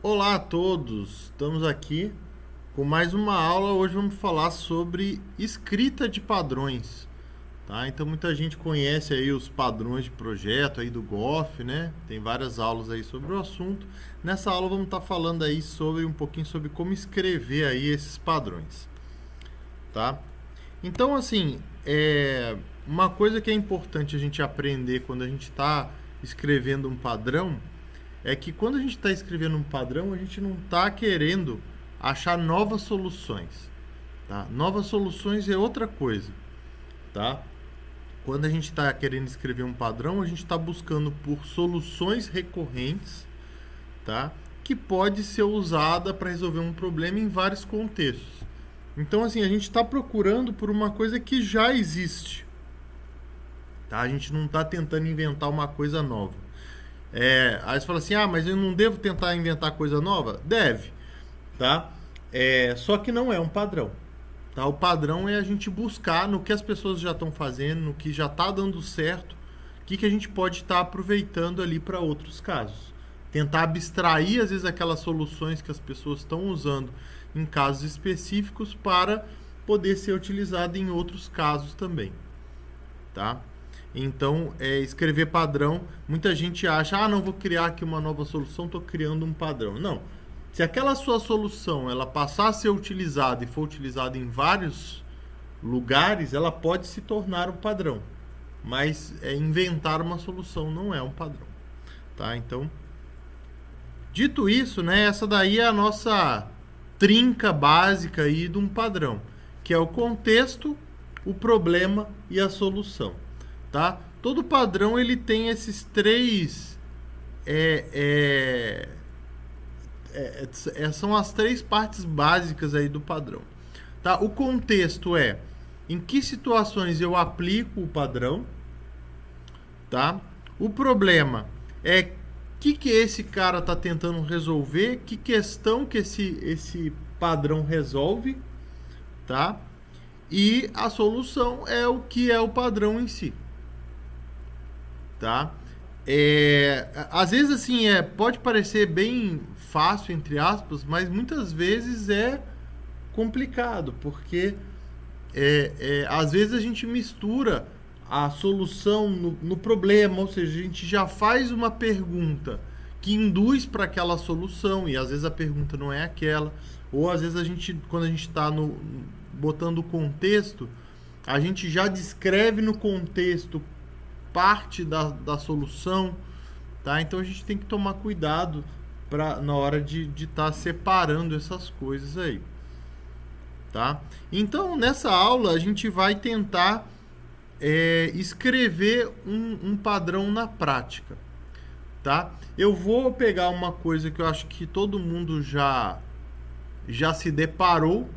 Olá a todos, estamos aqui com mais uma aula. Hoje vamos falar sobre escrita de padrões, tá? Então muita gente conhece aí os padrões de projeto aí do GOF, né? Tem várias aulas aí sobre o assunto. Nessa aula vamos estar falando aí sobre um pouquinho sobre como escrever aí esses padrões, tá? Então assim, uma coisa que é importante a gente aprender quando a gente está escrevendo um padrão é que quando a gente está escrevendo um padrão, a gente não está querendo achar novas soluções, tá? Novas soluções é outra coisa, tá? Quando a gente está querendo escrever um padrão, a gente está buscando por soluções recorrentes, tá? Que pode ser usada para resolver um problema em vários contextos. Então, assim, a gente está procurando por uma coisa que já existe, tá? A gente não está tentando inventar uma coisa nova. Aí você fala assim, mas eu não devo tentar inventar coisa nova? Deve, tá? Só que não é um padrão, tá? O padrão é a gente buscar no que as pessoas já estão fazendo, no que já está dando certo, o que a gente pode estar aproveitando ali para outros casos. Tentar abstrair, às vezes, aquelas soluções que as pessoas estão usando em casos específicos para poder ser utilizado em outros casos também, tá? Então, escrever padrão, muita gente acha, não vou criar aqui uma nova solução, estou criando um padrão. Não. Se aquela sua solução ela passar a ser utilizada e for utilizada em vários lugares, ela pode se tornar um padrão. Mas inventar uma solução não é um padrão, tá? Então, dito isso, né, essa daí é a nossa trinca básica aí de um padrão, que é o contexto, o problema e a solução, tá? Todo padrão ele tem esses três é, são as três partes básicas aí do padrão, tá? O contexto é em que situações eu aplico o padrão, tá? O problema é que esse cara está tentando resolver, que questão que esse padrão resolve, tá? E a solução é o que é o padrão em si, tá? Às vezes assim pode parecer bem fácil entre aspas, mas muitas vezes é complicado porque às vezes a gente mistura a solução no problema, ou seja, a gente já faz uma pergunta que induz para aquela solução e às vezes a pergunta não é aquela, ou às vezes a gente, quando a gente está botando o contexto, a gente já descreve no contexto parte da solução, tá? Então a gente tem que tomar cuidado na hora de estar separando essas coisas aí, tá? Então nessa aula a gente vai tentar escrever um padrão na prática, tá? Eu vou pegar uma coisa que eu acho que todo mundo já se deparou,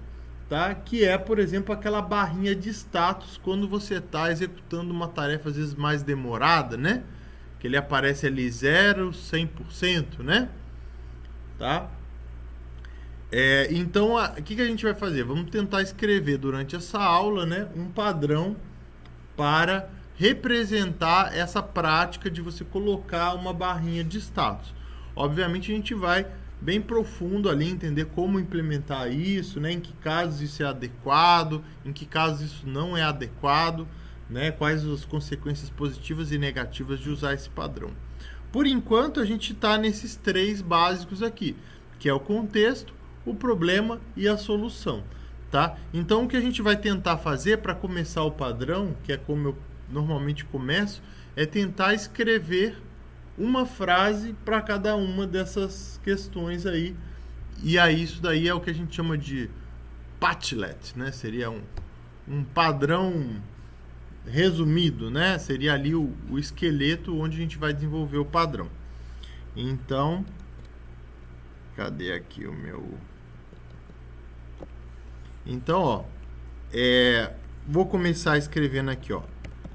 tá? Que é, por exemplo, aquela barrinha de status quando você está executando uma tarefa às vezes mais demorada, né? Que ele aparece ali 0, 100%, né? Tá? Então, o que a gente vai fazer? Vamos tentar escrever durante essa aula, né, um padrão para representar essa prática de você colocar uma barrinha de status. Obviamente a gente vai bem profundo ali, entender como implementar isso, né? Em que casos isso é adequado, em que casos isso não é adequado, né? Quais as consequências positivas e negativas de usar esse padrão. Por enquanto a gente está nesses três básicos aqui, que é o contexto, o problema e a solução. Tá? Então o que a gente vai tentar fazer para começar o padrão, que é como eu normalmente começo, é tentar escrever uma frase para cada uma dessas questões aí. E aí isso daí é o que a gente chama de Padlet, né? Seria um padrão resumido, né? Seria ali o esqueleto onde a gente vai desenvolver o padrão. Então, cadê aqui o meu... Então, ó, vou começar escrevendo aqui, ó,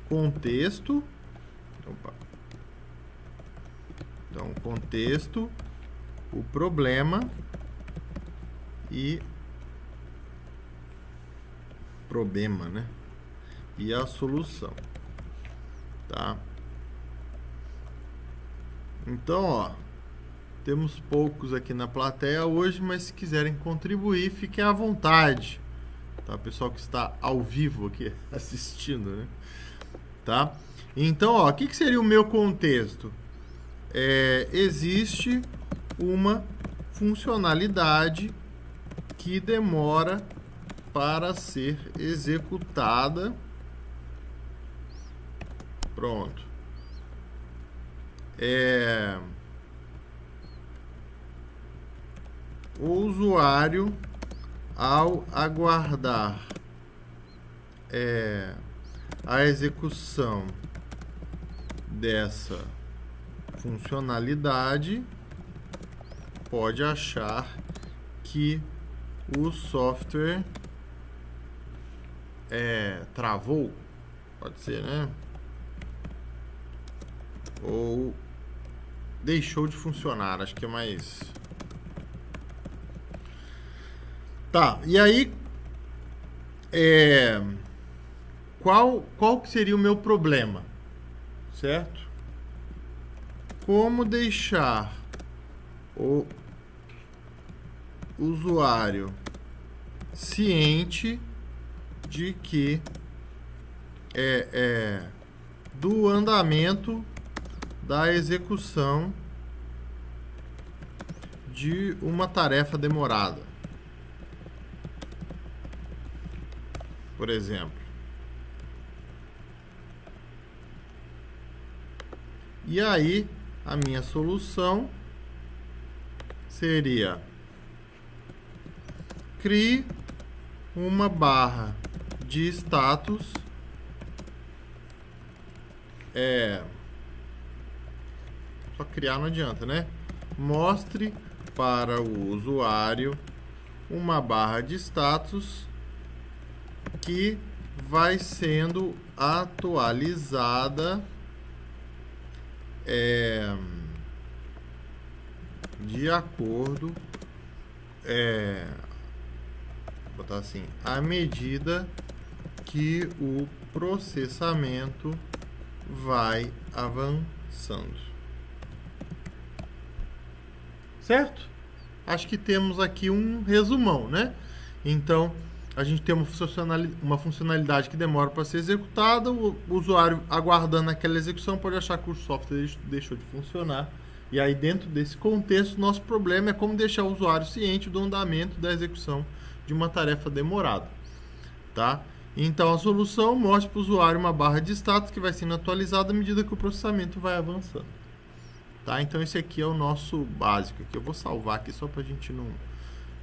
contexto. Opa. Então, contexto, o problema e problema, né? E a solução, tá? Então, ó, Temos poucos aqui na plateia hoje, mas se quiserem contribuir, fiquem à vontade. Tá? Pessoal que está ao vivo aqui assistindo, né? Tá? Então, ó, o que seria o meu contexto? Existe uma funcionalidade que demora para ser executada. Pronto. O usuário, ao aguardar a execução dessa funcionalidade, pode achar que o software travou, pode ser, né? Ou deixou de funcionar, acho que é mais... Tá, e aí, qual que seria o meu problema, certo? Como deixar o usuário ciente de que do andamento da execução de uma tarefa demorada, por exemplo. E aí, a minha solução seria: crie uma barra de status só criar não adianta, né? Mostre para o usuário uma barra de status que vai sendo atualizada de acordo, vou botar assim, à medida que o processamento vai avançando. Certo? Acho que temos aqui um resumão, né? Então, a gente tem uma funcionalidade que demora para ser executada, o usuário aguardando aquela execução pode achar que o software deixou de funcionar. E aí, dentro desse contexto, nosso problema é como deixar o usuário ciente do andamento da execução de uma tarefa demorada. Tá? Então, a solução mostra para o usuário uma barra de status que vai sendo atualizada à medida que o processamento vai avançando. Tá? Então, esse aqui é o nosso básico. Aqui eu vou salvar aqui só para a gente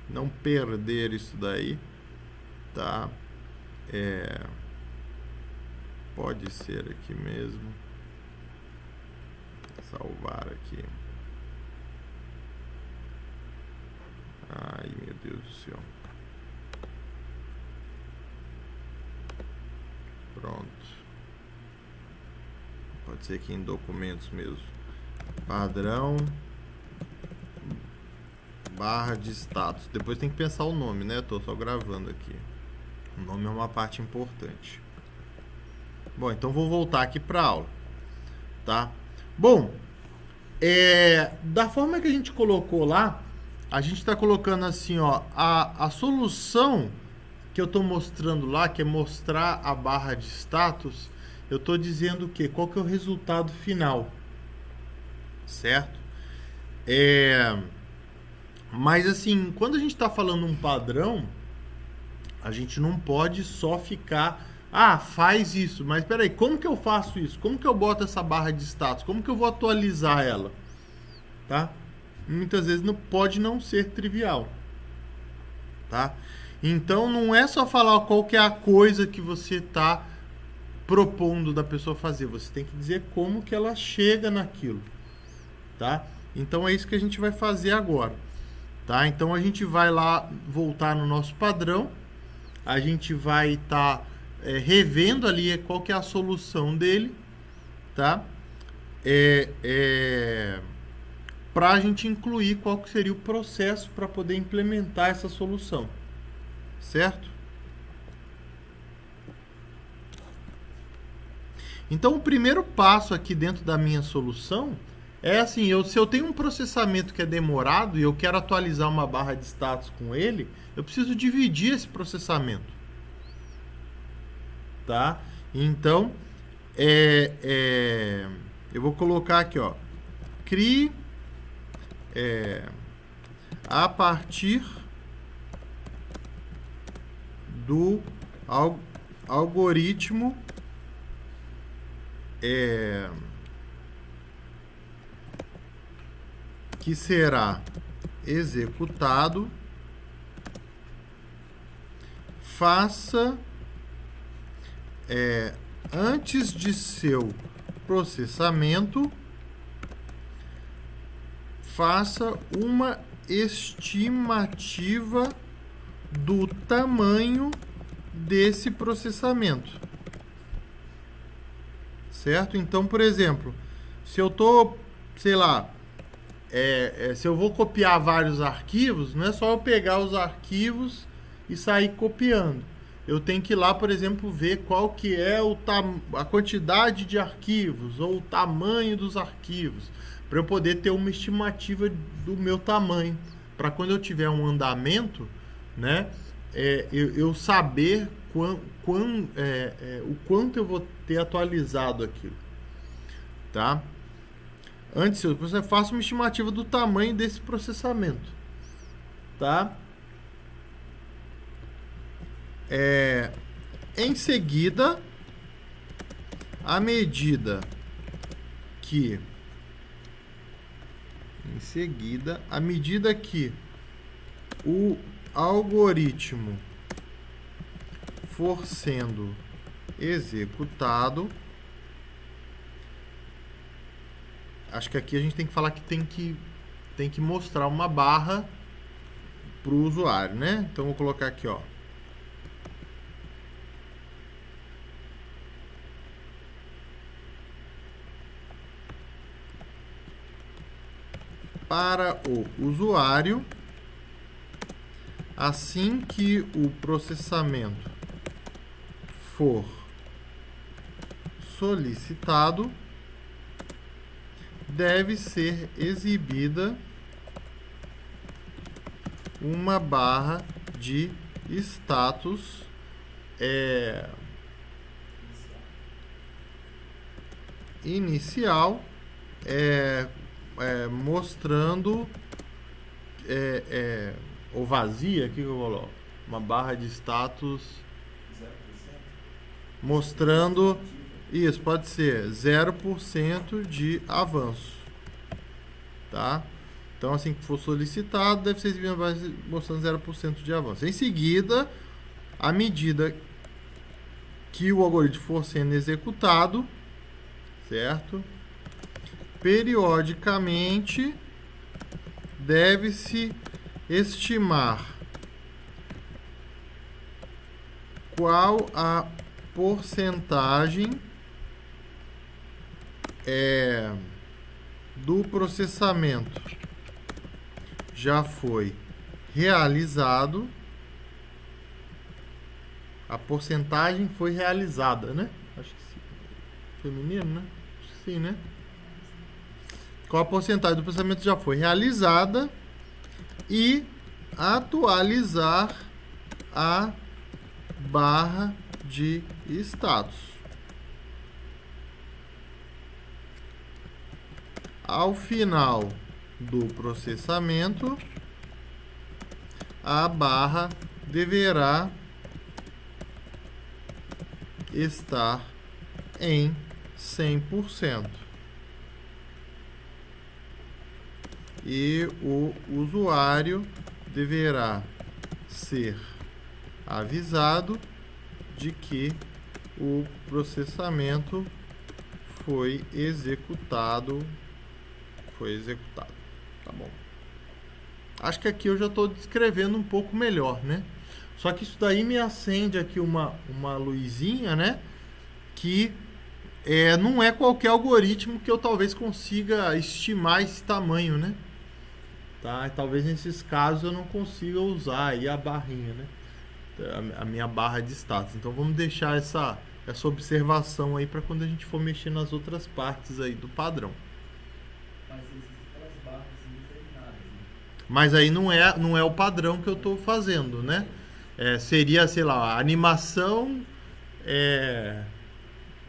não perder isso daí. Tá? Pode ser aqui mesmo. Salvar aqui. Ai, meu Deus do céu. Pronto. Pode ser aqui em documentos mesmo. Padrão barra de status. Depois tem que pensar o nome, né? Eu tô só gravando aqui. O nome é uma parte importante. Bom, então vou voltar aqui para a aula. Tá? Bom, da forma que a gente colocou lá, a gente está colocando assim, ó, a solução que eu estou mostrando lá, que é mostrar a barra de status, eu estou dizendo o quê? Qual que é o resultado final, certo? Mas assim, quando a gente está falando um padrão, a gente não pode só ficar, faz isso, mas peraí, como que eu faço isso? Como que eu boto essa barra de status? Como que eu vou atualizar ela? Tá? Muitas vezes pode não ser trivial. Tá? Então, não é só falar qual que é a coisa que você está propondo da pessoa fazer. Você tem que dizer como que ela chega naquilo. Tá? Então, é isso que a gente vai fazer agora. Tá? Então, a gente vai lá voltar no nosso padrão. A gente vai estar revendo ali qual que é a solução dele. Tá? Para a gente incluir qual que seria o processo para poder implementar essa solução. Certo? Então, o primeiro passo aqui dentro da minha solução É assim, se eu tenho um processamento que é demorado e eu quero atualizar uma barra de status com ele, eu preciso dividir esse processamento, tá? Então, eu vou colocar aqui, ó, crie a partir do algoritmo que será executado, faça antes de seu processamento, faça uma estimativa do tamanho desse processamento, certo? Então, por exemplo, se eu tô, sei lá, se eu vou copiar vários arquivos, não é só eu pegar os arquivos e sair copiando. Eu tenho que ir lá, por exemplo, ver qual que é a quantidade de arquivos ou o tamanho dos arquivos, para eu poder ter uma estimativa do meu tamanho, para quando eu tiver um andamento, né, eu saber o quanto eu vou ter atualizado aquilo, tá? Antes, você faça uma estimativa do tamanho desse processamento, tá? Em seguida, à medida que o algoritmo for sendo executado, acho que aqui a gente tem que falar que tem que mostrar uma barra para o usuário, né? Então, vou colocar aqui, ó. Para o usuário, assim que o processamento for solicitado, deve ser exibida uma barra de status inicial, mostrando ou vazia, aqui que eu coloco uma barra de status 0%. Mostrando isso, pode ser 0% de avanço, tá? Então, assim que for solicitado, deve ser exibido mostrando 0% de avanço. Em seguida, à medida que o algoritmo for sendo executado, certo? Periodicamente, deve-se estimar qual a porcentagem do processamento já foi realizado. A porcentagem foi realizada, né? Acho que sim. Feminino, né? Acho que sim, né? Qual a porcentagem do processamento já foi realizada e atualizar a barra de status. Ao final do processamento, a barra deverá estar em 100%. E o usuário deverá ser avisado de que o processamento foi executado. Tá bom. Acho que aqui eu já estou descrevendo um pouco melhor, né? Só que isso daí me acende aqui uma luzinha, né? Que não é qualquer algoritmo que eu talvez consiga estimar esse tamanho, né? Tá? E talvez nesses casos eu não consiga usar aí a barrinha, né? A minha barra de status. Então vamos deixar essa observação aí para quando a gente for mexer nas outras partes aí do padrão. Mas existem aquelas barras indeterminadas, né? Mas aí não é o padrão que eu estou fazendo, né? Seria, sei lá, animação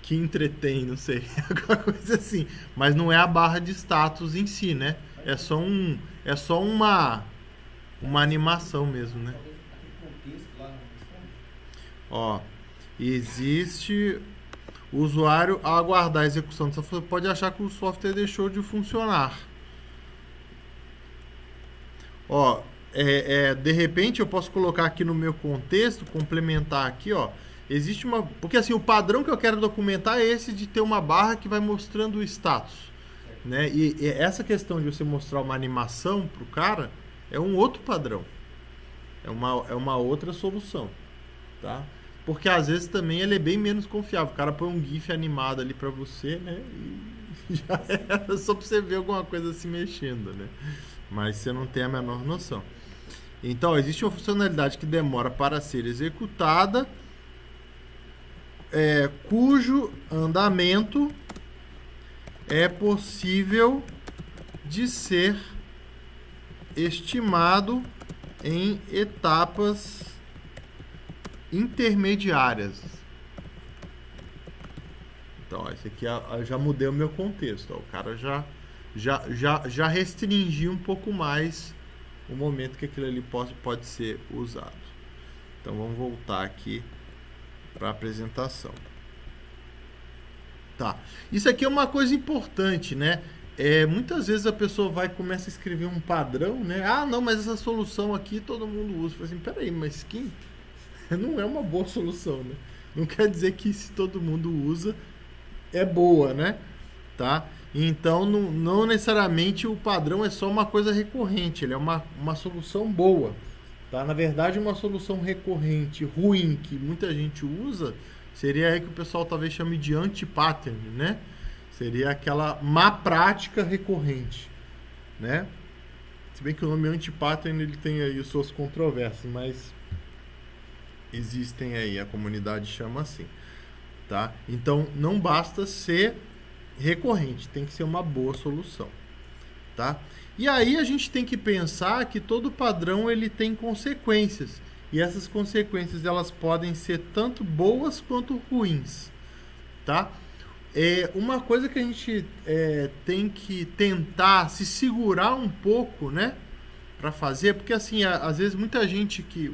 que entretém, não sei, alguma coisa assim. Mas não é a barra de status em si, né? É só uma animação mesmo, né? Talvez aquele contexto lá não responde. Ó, existe o usuário ao aguardar a execução. Você pode achar que o software deixou de funcionar. Ó, de repente eu posso colocar aqui no meu contexto, complementar aqui, ó. Existe uma. Porque assim, o padrão que eu quero documentar é esse de ter uma barra que vai mostrando o status. Né? E essa questão de você mostrar uma animação pro cara é um outro padrão. É uma outra solução. Tá? Porque às vezes também ele é bem menos confiável. O cara põe um GIF animado ali pra você, né? E já era só pra você ver alguma coisa se mexendo, né? Mas você não tem a menor noção. Então, existe uma funcionalidade que demora para ser executada, cujo andamento é possível de ser estimado em etapas intermediárias. Então, ó, esse aqui eu já mudei o meu contexto. Ó, o cara já restringiu um pouco mais o momento que aquilo ali pode ser usado. Então, vamos voltar aqui para a apresentação. Tá. Isso aqui é uma coisa importante, né? Muitas vezes a pessoa começa a escrever um padrão, né? Ah, não, mas essa solução aqui todo mundo usa. Fala assim, peraí, mas que não é uma boa solução, né? Não quer dizer que se todo mundo usa é boa, né? Tá? Então, não necessariamente o padrão é só uma coisa recorrente, ele é uma solução boa. Tá? Na verdade, uma solução recorrente ruim que muita gente usa seria aí que o pessoal talvez chame de anti-pattern, né? Seria aquela má prática recorrente, né? Se bem que o nome anti-pattern ele tem aí suas controvérsias, mas existem aí, a comunidade chama assim, tá? Então, não basta ser recorrente, tem que ser uma boa solução, tá? E aí a gente tem que pensar que todo padrão ele tem consequências, e essas consequências elas podem ser tanto boas quanto ruins, tá? Uma coisa que a gente tem que tentar se segurar um pouco, né, para fazer, porque assim, às vezes muita gente que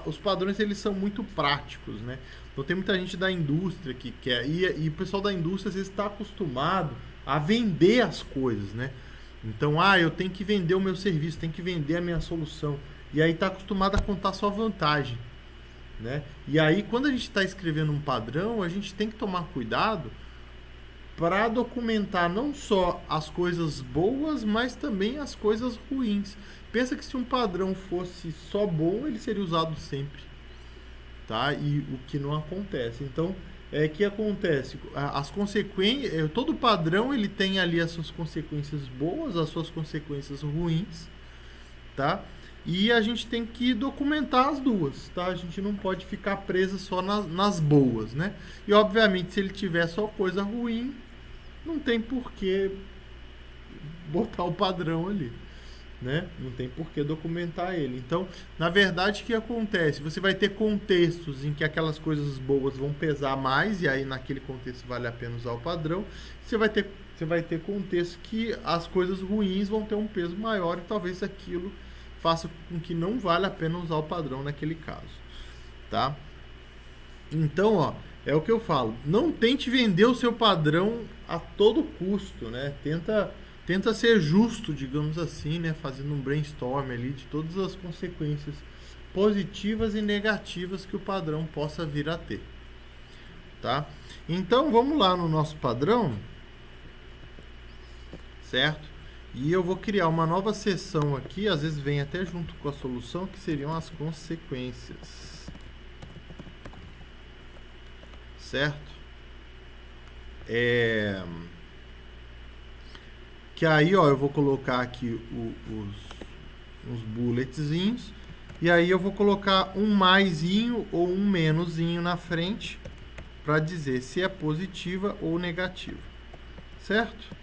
os padrões eles são muito práticos, né? Então tem muita gente da indústria que quer e o pessoal da indústria às vezes está acostumado a vender as coisas, né? Então, eu tenho que vender o meu serviço, tenho que vender a minha solução, e aí está acostumado a contar só vantagem, né? E aí quando a gente está escrevendo um padrão, a gente tem que tomar cuidado para documentar não só as coisas boas, mas também as coisas ruins. Pensa que se um padrão fosse só bom, ele seria usado sempre, tá? E o que não acontece. Então, que acontece? As consequências, todo padrão ele tem ali as suas consequências boas, as suas consequências ruins, tá? E a gente tem que documentar as duas, tá? A gente não pode ficar preso só nas boas, né? E obviamente se ele tiver só coisa ruim, não tem por que botar o padrão ali, né? Não tem por que documentar ele. Então, na verdade, o que acontece? Você vai ter contextos em que aquelas coisas boas vão pesar mais, e aí naquele contexto vale a pena usar o padrão. Você vai ter contextos que as coisas ruins vão ter um peso maior, e talvez aquilo faça com que não vale a pena usar o padrão naquele caso, tá? Então, ó, é o que eu falo. Não tente vender o seu padrão a todo custo, né? Tenta ser justo, digamos assim, né? Fazendo um brainstorm ali de todas as consequências positivas e negativas que o padrão possa vir a ter, tá? Então, vamos lá no nosso padrão, certo? E eu vou criar uma nova seção aqui, às vezes vem até junto com a solução, que seriam as consequências, certo? Que aí, ó, eu vou colocar aqui uns bulletzinhos, e aí eu vou colocar um maisinho ou um menosinho na frente para dizer se é positiva ou negativa, certo?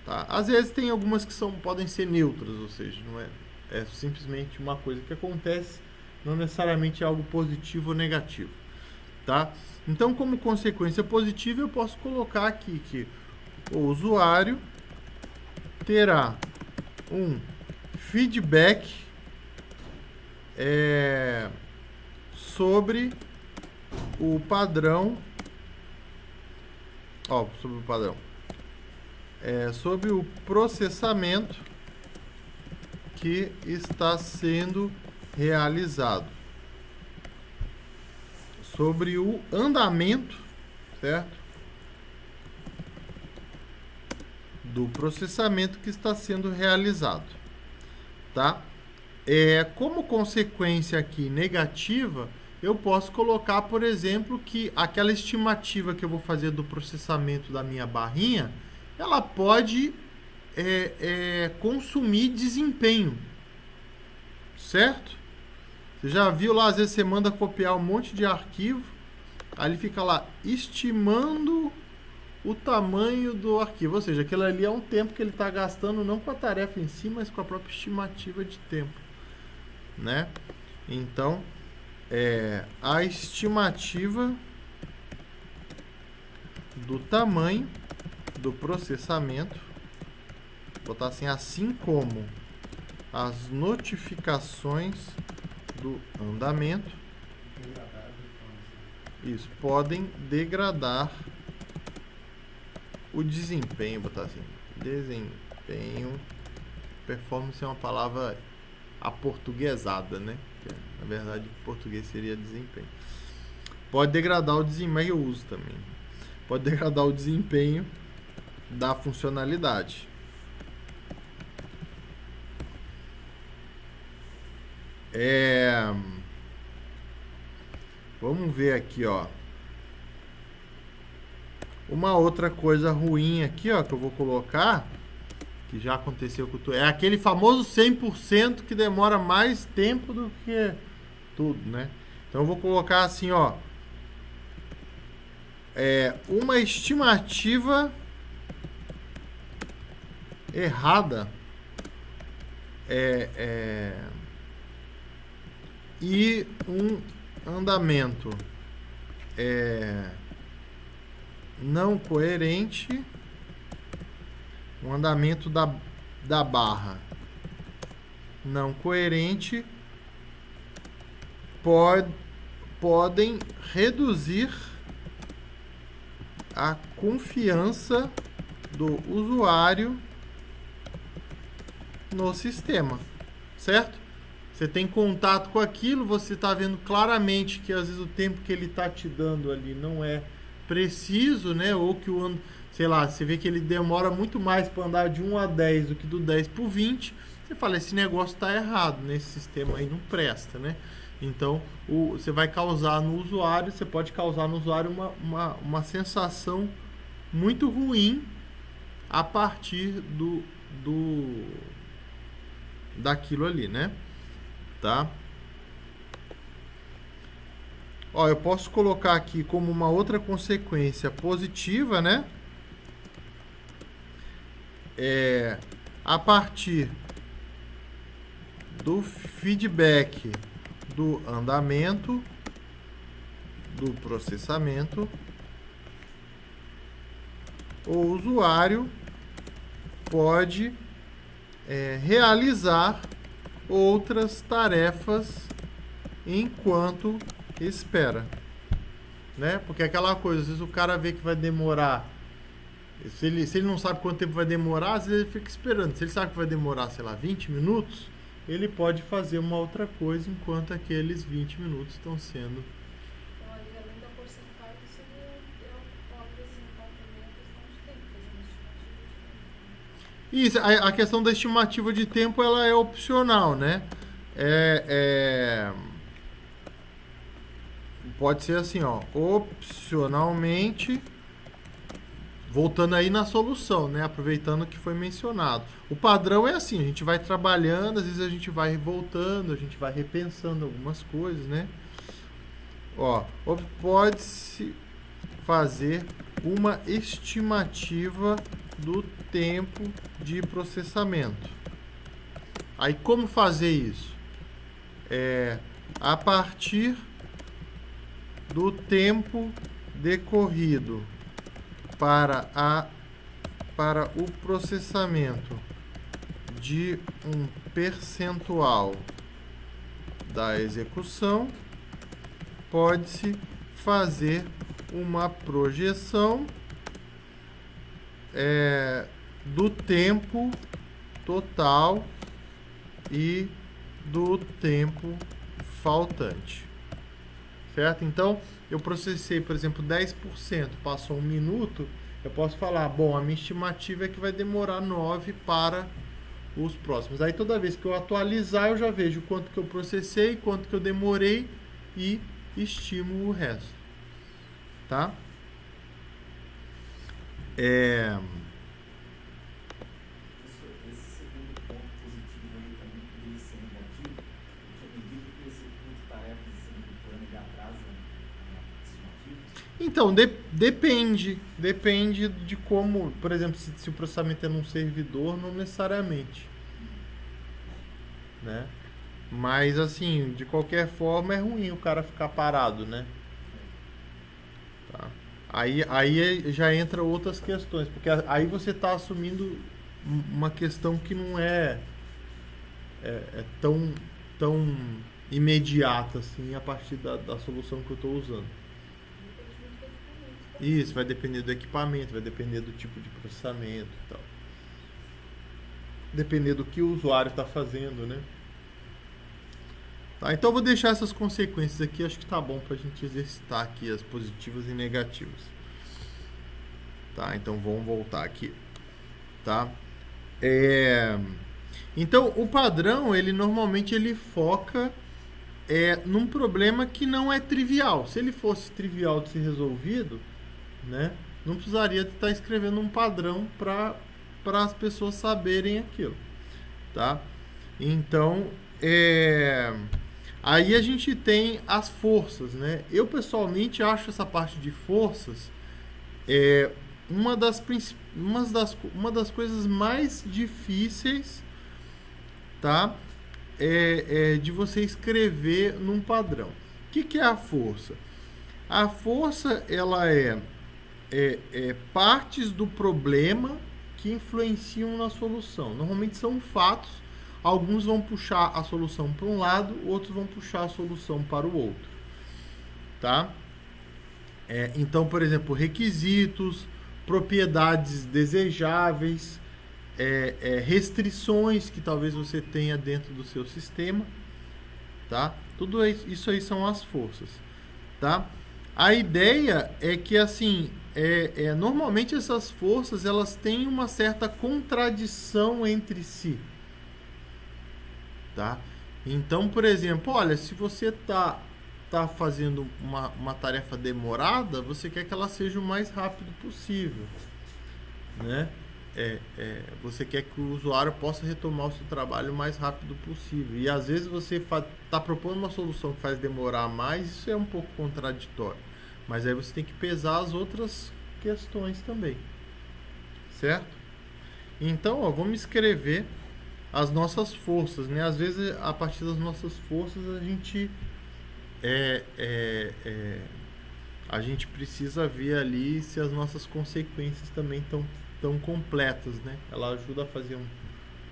Tá? Às vezes tem algumas que podem ser neutras, ou seja, não é simplesmente uma coisa que acontece, não necessariamente é algo positivo ou negativo. Tá? Então, como consequência positiva, eu posso colocar aqui que o usuário terá um feedback sobre o padrão, sobre o processamento que está sendo realizado, sobre o andamento, certo? Do processamento que está sendo realizado, tá? Como consequência aqui negativa, eu posso colocar, por exemplo, que aquela estimativa que eu vou fazer do processamento da minha barrinha, ela pode consumir desempenho, certo? Você já viu lá, às vezes você manda copiar um monte de arquivo, aí ele fica lá estimando o tamanho do arquivo, ou seja, aquilo ali é um tempo que ele está gastando não com a tarefa em si, mas com a própria estimativa de tempo, né? Então, a estimativa do tamanho do processamento, vou botar assim como as notificações do andamento, isso, podem degradar o desempenho, botar assim, desempenho, performance é uma palavra aportuguesada, né? Que, na verdade, em português seria desempenho. Pode degradar o desempenho, eu uso também. Pode degradar o desempenho da funcionalidade. Vamos ver aqui, ó. Uma outra coisa ruim aqui, ó, que eu vou colocar, que já aconteceu com é aquele famoso 100% que demora mais tempo do que tudo, né? Então eu vou colocar assim, ó, uma estimativa errada e um andamento não coerente, um andamento da barra não coerente podem reduzir a confiança do usuário no sistema, certo? Você tem contato com aquilo, você está vendo claramente que às vezes o tempo que ele está te dando ali não é preciso, né? Ou que sei lá, você vê que ele demora muito mais para andar de 1 a 10 do que do 10 para o 20. Você fala, esse negócio está errado, né? Esse sistema aí não presta, né? Então, você vai causar no usuário, você pode causar no usuário uma sensação muito ruim a partir daquilo ali, né? Tá? Ó, eu posso colocar aqui como uma outra consequência positiva, né? A partir do feedback do andamento, do processamento, o usuário pode realizar outras tarefas enquanto espera, né? Porque aquela coisa, às vezes o cara vê que vai demorar, se ele não sabe quanto tempo vai demorar, às vezes ele fica esperando. Se ele sabe que vai demorar, sei lá, 20 minutos, ele pode fazer uma outra coisa enquanto aqueles 20 minutos estão sendo... Então, além da porcentagem, seria apresentar também a questão de tempo, fazer uma estimativa de tempo. Isso, a questão da estimativa de tempo, ela é opcional, né? Pode ser assim, ó, opcionalmente, voltando aí na solução, né? Aproveitando que foi mencionado. O padrão é assim, a gente vai trabalhando, às vezes a gente vai voltando, a gente vai repensando algumas coisas, né? Ó, pode-se fazer uma estimativa do tempo de processamento. Aí como fazer isso? A partir do tempo decorrido para o processamento de um percentual da execução, pode-se fazer uma projeção do tempo total e do tempo faltante. Certo? Então, eu processei, por exemplo, 10%, passou 1 minuto, eu posso falar, bom, a minha estimativa é que vai demorar 9 para os próximos. Aí toda vez que eu atualizar, eu já vejo quanto que eu processei, quanto que eu demorei e estimo o resto. Tá? Esse segundo ponto positivo aí também poderia ser negativo, porque à medida que eu executo tarefas simultâneas e atrasa a estimativa. Então, depende de como, por exemplo, se o processamento é num servidor, não necessariamente, né? Mas assim, de qualquer forma é ruim o cara ficar parado, né? Tá. Aí já entra outras questões, porque aí você está assumindo uma questão que não é tão imediata assim a partir da solução que eu estou usando. Isso, vai depender do equipamento, vai depender do tipo de processamento e tal. Depender do que o usuário está fazendo, né? Tá, então eu vou deixar essas consequências aqui, acho que tá bom para a gente exercitar aqui as positivas e negativas. Tá, então vamos voltar aqui. Tá? Então o padrão, ele normalmente ele foca num problema que não é trivial. Se ele fosse trivial de ser resolvido, né, não precisaria estar escrevendo um padrão para as pessoas saberem aquilo. Tá? Então, aí a gente tem as forças, né? Eu pessoalmente acho essa parte de forças uma das coisas mais difíceis, tá? De você escrever num padrão. O que é a força? A força, ela é partes do problema que influenciam na solução. Normalmente são fatos. Alguns vão puxar a solução para um lado, outros vão puxar a solução para o outro. Tá? Então, por exemplo, requisitos, propriedades desejáveis, restrições que talvez você tenha dentro do seu sistema. Tá? Tudo isso aí são as forças. Tá? A ideia é que, assim, normalmente essas forças elas têm uma certa contradição entre si. Tá? Então, por exemplo, olha, se você tá fazendo uma tarefa demorada, você quer que ela seja o mais rápido possível, né? Você quer que o usuário possa retomar o seu trabalho o mais rápido possível. E às vezes você está propondo uma solução que faz demorar mais, isso é um pouco contraditório. Mas aí você tem que pesar as outras questões também, certo? Então, ó, vamos escrever as nossas forças, né? Às vezes, a partir das nossas forças, a gente precisa ver ali se as nossas consequências também estão completas, né? Ela ajuda a fazer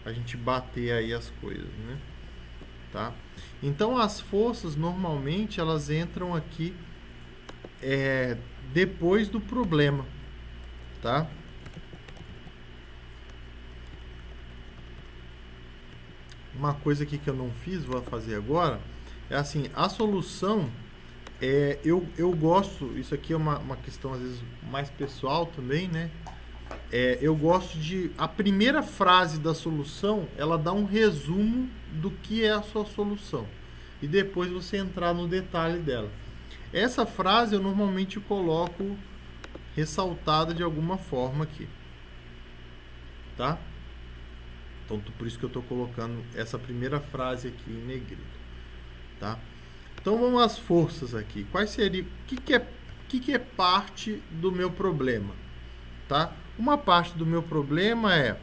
a gente bater aí as coisas, né? Tá? Então, as forças, normalmente, elas entram aqui depois do problema, tá? Uma coisa aqui que eu não fiz, vou fazer agora, é assim, a solução, eu gosto, isso aqui é uma questão às vezes mais pessoal também, né? Eu gosto a primeira frase da solução, ela dá um resumo do que é a sua solução. E depois você entrar no detalhe dela. Essa frase eu normalmente coloco ressaltada de alguma forma aqui. Tá? Então, por isso que eu estou colocando essa primeira frase aqui em negrito. Tá? Então, vamos às forças aqui. Quais seriam? O que é parte do meu problema? Tá? Uma parte do meu problema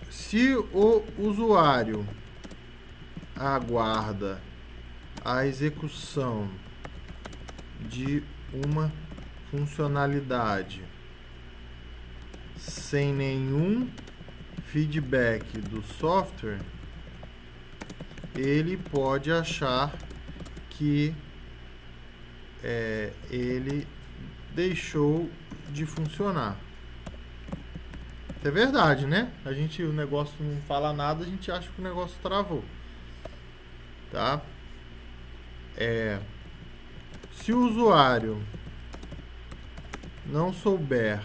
se o usuário aguarda a execução de uma funcionalidade sem nenhum feedback do software, ele pode achar que ele deixou de funcionar. É verdade, né? O negócio não fala nada, a gente acha que o negócio travou. Tá? Se o usuário não souber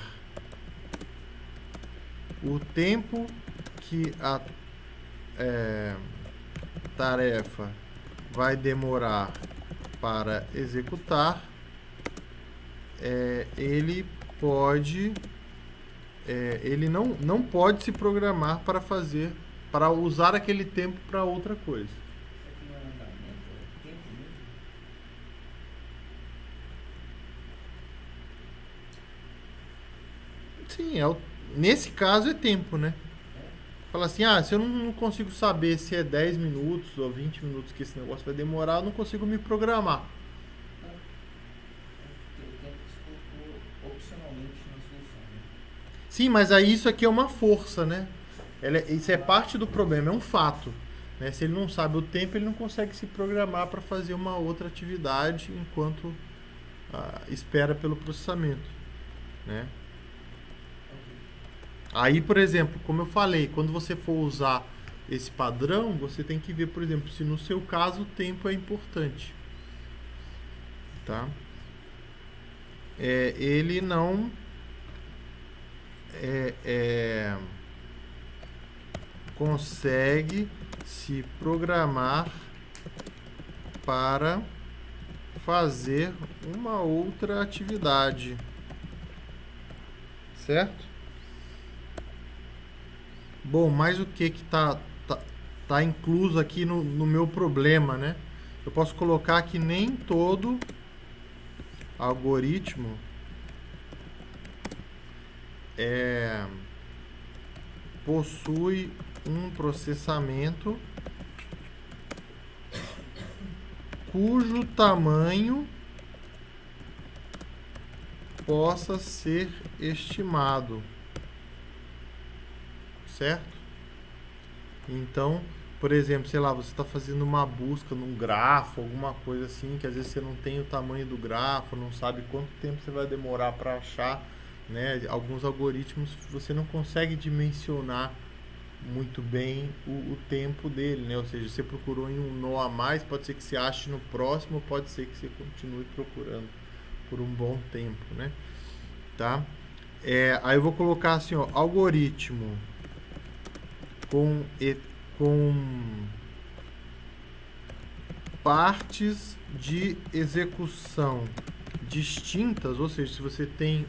o tempo que a tarefa vai demorar para executar, ele não pode se programar para usar aquele tempo para outra coisa. Isso aqui não é andamento, é tempo mesmo? Sim, nesse caso é tempo, né? Fala assim, se eu não consigo saber se é 10 minutos ou 20 minutos que esse negócio vai demorar, eu não consigo me programar. O tempo que se colocou opcionalmente na solução, né? Sim, mas aí isso aqui é uma força, né? Isso é parte do problema, é um fato. Né? Se ele não sabe o tempo, ele não consegue se programar para fazer uma outra atividade enquanto espera pelo processamento. Né? Aí, por exemplo, como eu falei, quando você for usar esse padrão, você tem que ver, por exemplo, se no seu caso o tempo é importante. Tá? Ele não consegue se programar para fazer uma outra atividade. Certo? Bom, mas o que tá incluso aqui no meu problema, né? Eu posso colocar que nem todo algoritmo possui um processamento cujo tamanho possa ser estimado. Certo? Então, por exemplo, sei lá, você está fazendo uma busca num grafo, alguma coisa assim, que às vezes você não tem o tamanho do grafo, não sabe quanto tempo você vai demorar para achar, né? Alguns algoritmos você não consegue dimensionar muito bem o tempo dele, né? Ou seja, você procurou em um nó a mais, pode ser que você ache no próximo, pode ser que você continue procurando por um bom tempo, né? Tá? Aí eu vou colocar assim, ó, algoritmo com partes de execução distintas, ou seja, se você tem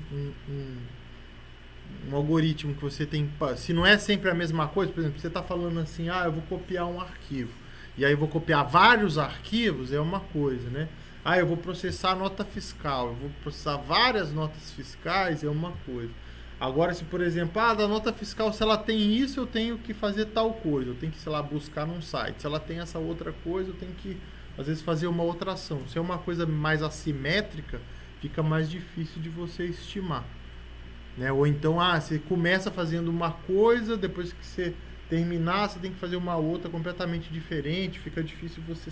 um algoritmo que você tem, se não é sempre a mesma coisa, por exemplo, você está falando assim, eu vou copiar um arquivo, e aí eu vou copiar vários arquivos, é uma coisa, né? Eu vou processar nota fiscal, eu vou processar várias notas fiscais, é uma coisa. Agora, se por exemplo, da nota fiscal, se ela tem isso, eu tenho que fazer tal coisa. Eu tenho que, sei lá, buscar num site. Se ela tem essa outra coisa, eu tenho que, às vezes, fazer uma outra ação. Se é uma coisa mais assimétrica, fica mais difícil de você estimar. Né? Ou então, você começa fazendo uma coisa, depois que você terminar, você tem que fazer uma outra completamente diferente. Fica difícil você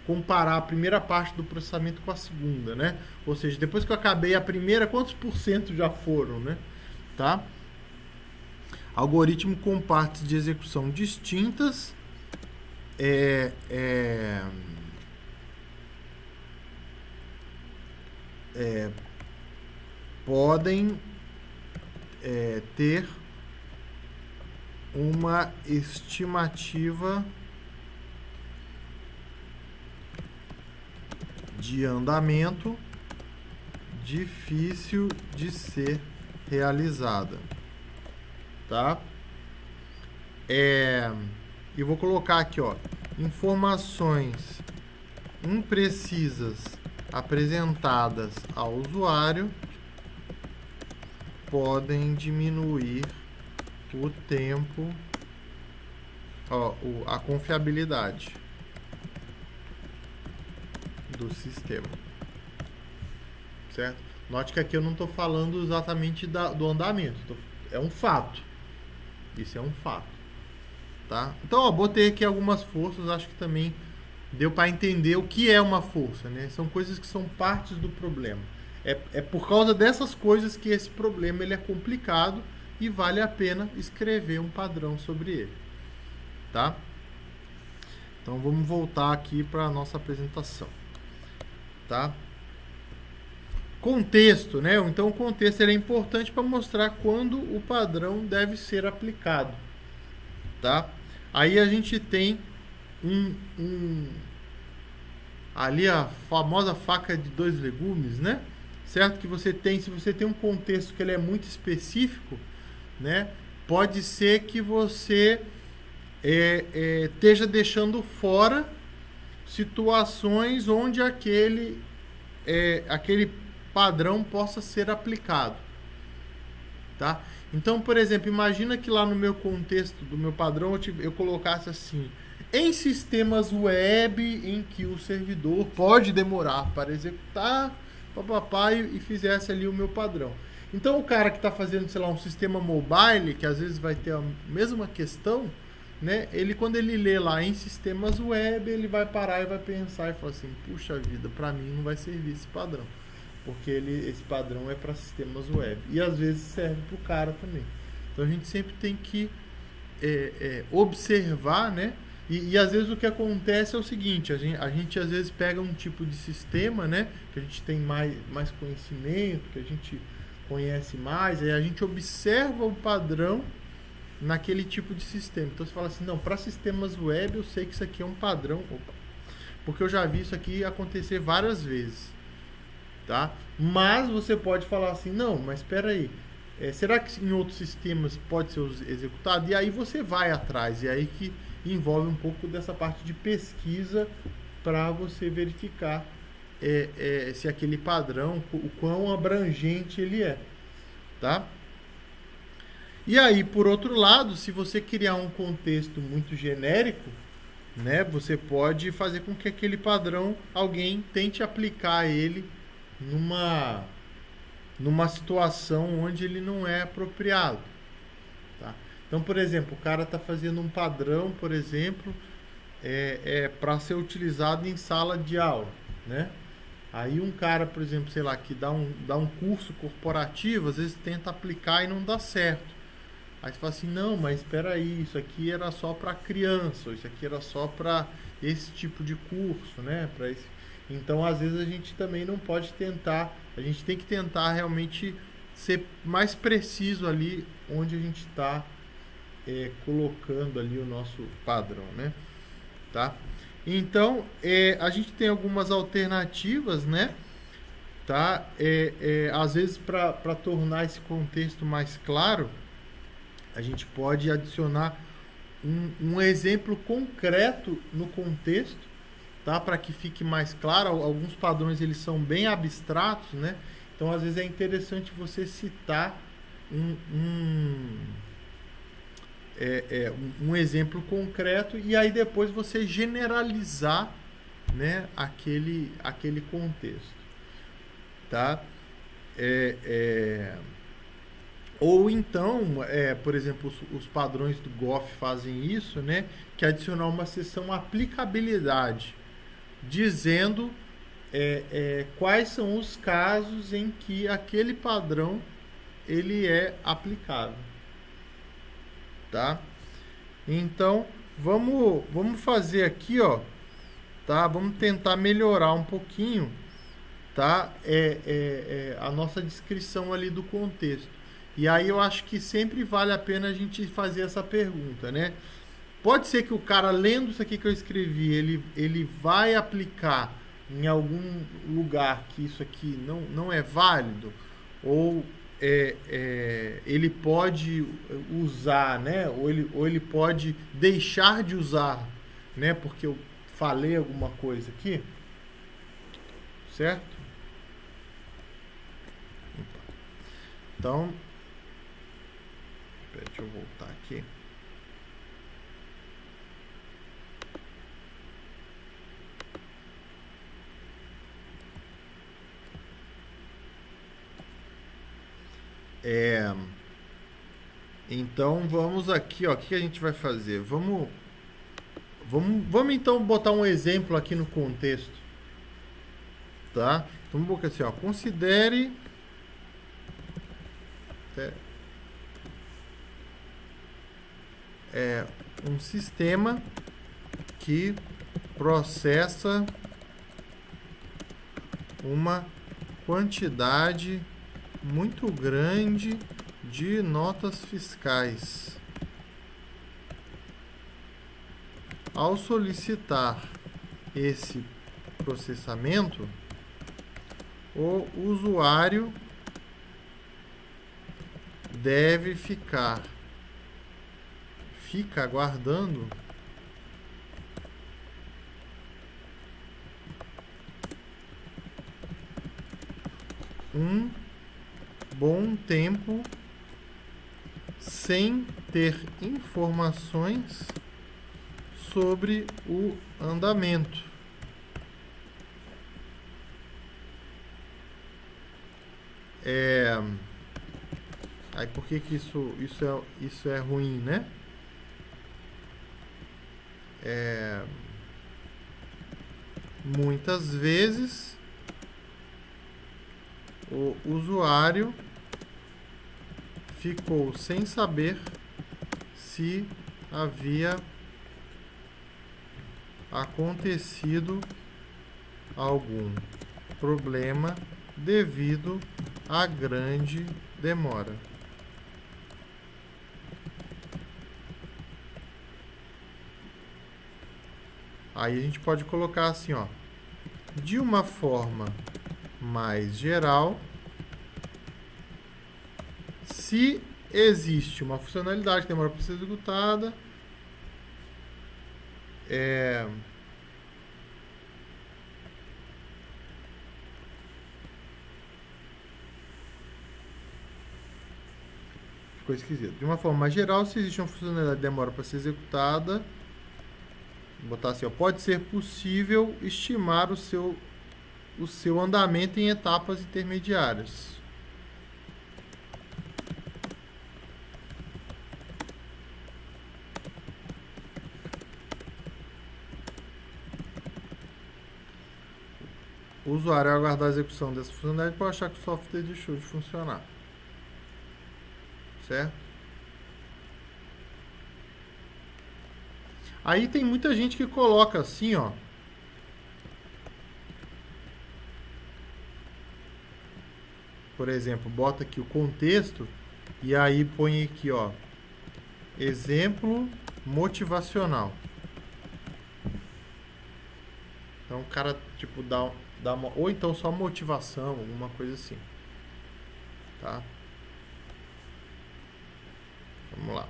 comparar a primeira parte do processamento com a segunda, né? Ou seja, depois que eu acabei a primeira, quantos % já foram, né? Tá? Algoritmo com partes de execução distintas podem ter uma estimativa de andamento difícil de ser realizada, tá? E vou colocar aqui, ó, informações imprecisas apresentadas ao usuário podem diminuir o tempo, a confiabilidade do sistema, certo? Note que aqui eu não estou falando exatamente do andamento, é um fato. Isso é um fato, tá? Então, ó, botei aqui algumas forças, acho que também deu para entender o que é uma força, né? São coisas que são partes do problema. É por causa dessas coisas que esse problema ele é complicado e vale a pena escrever um padrão sobre ele, tá? Então vamos voltar aqui para a nossa apresentação, tá? Contexto, né? Então o contexto ele é importante para mostrar quando o padrão deve ser aplicado, tá? Aí a gente tem ali a famosa faca de dois legumes, né? Certo? Que você tem, se você tem um contexto que ele é muito específico, né? Pode ser que você esteja deixando fora situações onde aquele padrão possa ser aplicado, tá? Então, por exemplo, imagina que lá no meu contexto do meu padrão eu colocasse assim: em sistemas web em que o servidor pode demorar para executar, e fizesse ali o meu padrão. Então, o cara que está fazendo, sei lá, um sistema mobile, que às vezes vai ter a mesma questão, né? Quando ele lê lá em sistemas web, ele vai parar e vai pensar e falar assim: puxa vida, para mim não vai servir esse padrão, porque esse padrão é para sistemas web. E às vezes serve para o cara também. Então a gente sempre tem que observar, né? E às vezes o que acontece é o seguinte: a gente às vezes pega um tipo de sistema, né? Que a gente tem mais conhecimento, que a gente conhece mais, aí a gente observa o padrão naquele tipo de sistema. Então você fala assim: não, para sistemas web eu sei que isso aqui é um padrão, porque eu já vi isso aqui acontecer várias vezes, tá? Mas você pode falar assim: não, mas espera aí, será que em outros sistemas pode ser executado? E aí você vai atrás, e aí que envolve um pouco dessa parte de pesquisa para você verificar se aquele padrão, o quão abrangente ele é, tá? E aí, por outro lado, se você criar um contexto muito genérico, né, você pode fazer com que aquele padrão, alguém tente aplicar ele numa situação onde ele não é apropriado, tá? Então, por exemplo, o cara está fazendo um padrão, por exemplo, para ser utilizado em sala de aula, né? Aí um cara, por exemplo, sei lá, que dá um curso corporativo, às vezes tenta aplicar e não dá certo. Aí você fala assim: não, mas espera aí, isso aqui era só para criança, ou isso aqui era só para esse tipo de curso, né? Então, às vezes a gente também não pode tentar, a gente tem que tentar realmente ser mais preciso ali onde a gente está colocando ali o nosso padrão, né? Tá? Então, a gente tem algumas alternativas, né? Tá? Às vezes, para tornar esse contexto mais claro, a gente pode adicionar um exemplo concreto no contexto, tá? Para que fique mais claro. Alguns padrões eles são bem abstratos, né? Então, às vezes é interessante você citar um exemplo concreto e aí depois você generalizar, né, aquele contexto, tá? Ou então, por exemplo, os padrões do Goff fazem isso, né, que é adicionar uma seção aplicabilidade, dizendo quais são os casos em que aquele padrão ele é aplicável. Tá? Então, vamos fazer aqui, ó, tá? Vamos tentar melhorar um pouquinho, tá? A nossa descrição ali do contexto. E aí eu acho que sempre vale a pena a gente fazer essa pergunta, né? Pode ser que o cara, lendo isso aqui que eu escrevi, ele vai aplicar em algum lugar que isso aqui não é válido, ou ele pode usar, né? Ou ele pode deixar de usar, né? Porque eu falei alguma coisa aqui, certo? Então, deixa eu voltar aqui. Então vamos aqui, ó, o que a gente vai fazer? Vamos então botar um exemplo aqui no contexto, tá? Então vamos colocar assim, ó, considere um sistema que processa uma quantidade muito grande de notas fiscais. Ao solicitar esse processamento, o usuário deve fica aguardando um bom tempo sem ter informações sobre o andamento. Aí por que isso é ruim, né? Muitas vezes o usuário ficou sem saber se havia acontecido algum problema devido à grande demora. Aí a gente pode colocar assim, ó, de uma forma mais geral, se existe uma funcionalidade que demora para ser executada, ficou esquisito. De uma forma mais geral, se existe uma funcionalidade que demora para ser executada, vou botar assim, ó, pode ser possível estimar o seu andamento em etapas intermediárias. O usuário, ao aguardar a execução dessa funcionalidade, pode achar que o software deixou de funcionar. Certo? Aí tem muita gente que coloca assim, ó. Por exemplo, bota aqui o contexto e aí põe aqui, ó, exemplo motivacional. Então o cara tipo dá uma, ou então só motivação, alguma coisa assim. Tá? Vamos lá.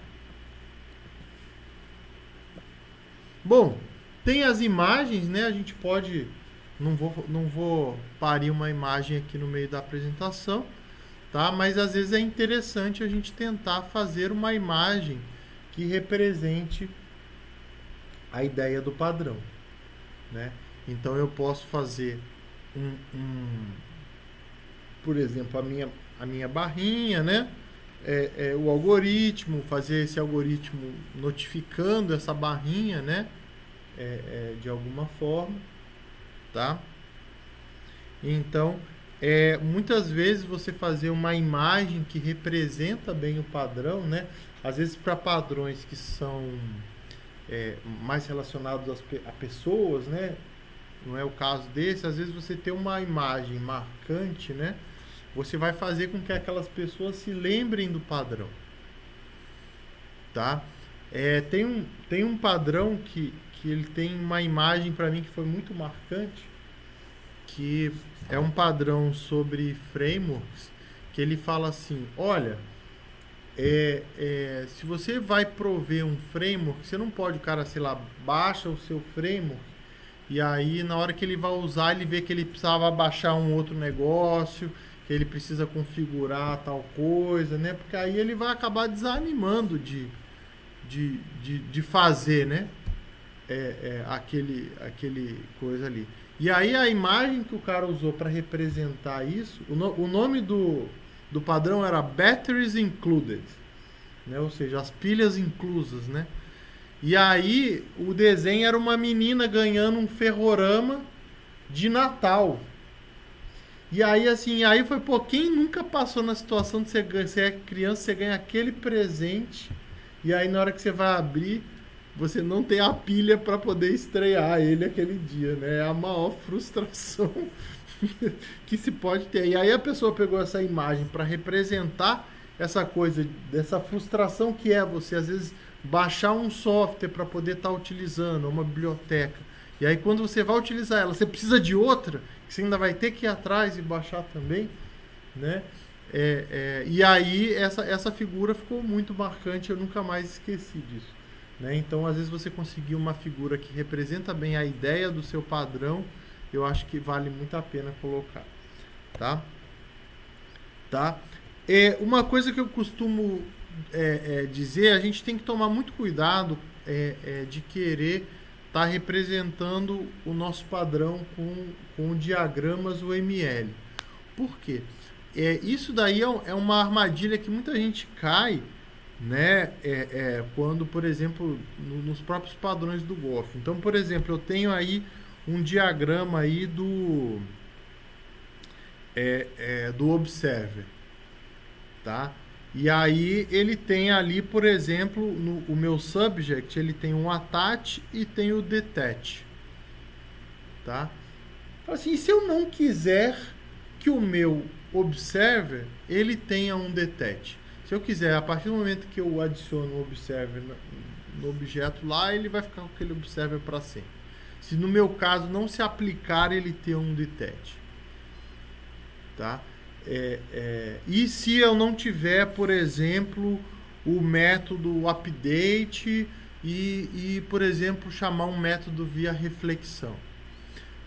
Bom, tem as imagens, né? A gente pode... Não vou parir uma imagem aqui no meio da apresentação, tá? Mas às vezes é interessante a gente tentar fazer uma imagem que represente a ideia do padrão, né? Então eu posso fazer por exemplo, a minha barrinha, né? O algoritmo, fazer esse algoritmo notificando essa barrinha, né? De alguma forma, tá? Então, muitas vezes você fazer uma imagem que representa bem o padrão, né? Às vezes para padrões que são mais relacionados a pessoas, né? Não é o caso desse. Às vezes você tem uma imagem marcante, né? Você vai fazer com que aquelas pessoas se lembrem do padrão, tá? Tem um padrão que ele tem uma imagem para mim que foi muito marcante, que é um padrão sobre frameworks, que ele fala assim, olha, se você vai prover um framework, você não pode, o cara, sei lá, baixa o seu framework e aí na hora que ele vai usar, ele vê que ele precisava baixar um outro negócio, que ele precisa configurar tal coisa, né? Porque aí ele vai acabar desanimando de fazer, né? Aquele coisa ali. E aí a imagem que o cara usou para representar isso, o nome do padrão era Batteries Included, né? Ou seja, as pilhas inclusas, né? E aí o desenho era uma menina ganhando um ferrorama de Natal. E aí assim, aí foi, pô, quem nunca passou na situação de você é criança, você ganha aquele presente, e aí na hora que você vai abrir, você não tem a pilha para poder estrear ele aquele dia, né? É a maior frustração que se pode ter. E aí a pessoa pegou essa imagem para representar essa coisa, dessa frustração que é você, às vezes, baixar um software para poder estar utilizando, uma biblioteca. E aí quando você vai utilizar ela, você precisa de outra, que você ainda vai ter que ir atrás e baixar também, né? E aí essa figura ficou muito marcante, eu nunca mais esqueci disso. Né? Então, às vezes, você conseguir uma figura que representa bem a ideia do seu padrão, eu acho que vale muito a pena colocar. Tá? Uma coisa que eu costumo dizer, a gente tem que tomar muito cuidado de querer estar representando o nosso padrão com diagramas UML. Por quê? Isso daí é uma armadilha que muita gente cai, né? Quando, por exemplo, nos próprios padrões do Golf. Então, por exemplo, eu tenho aí um diagrama aí do Observer, tá? E aí ele tem ali, por exemplo, o meu subject, ele tem um attach e tem o detach, tá? Assim, se eu não quiser que o meu Observer ele tenha um detach, se eu quiser, a partir do momento que eu adiciono o Observer no objeto lá, ele vai ficar com aquele Observer para sempre. Se no meu caso não se aplicar ele ter um detach, tá? E se eu não tiver, por exemplo, o método update e por exemplo, chamar um método via reflexão,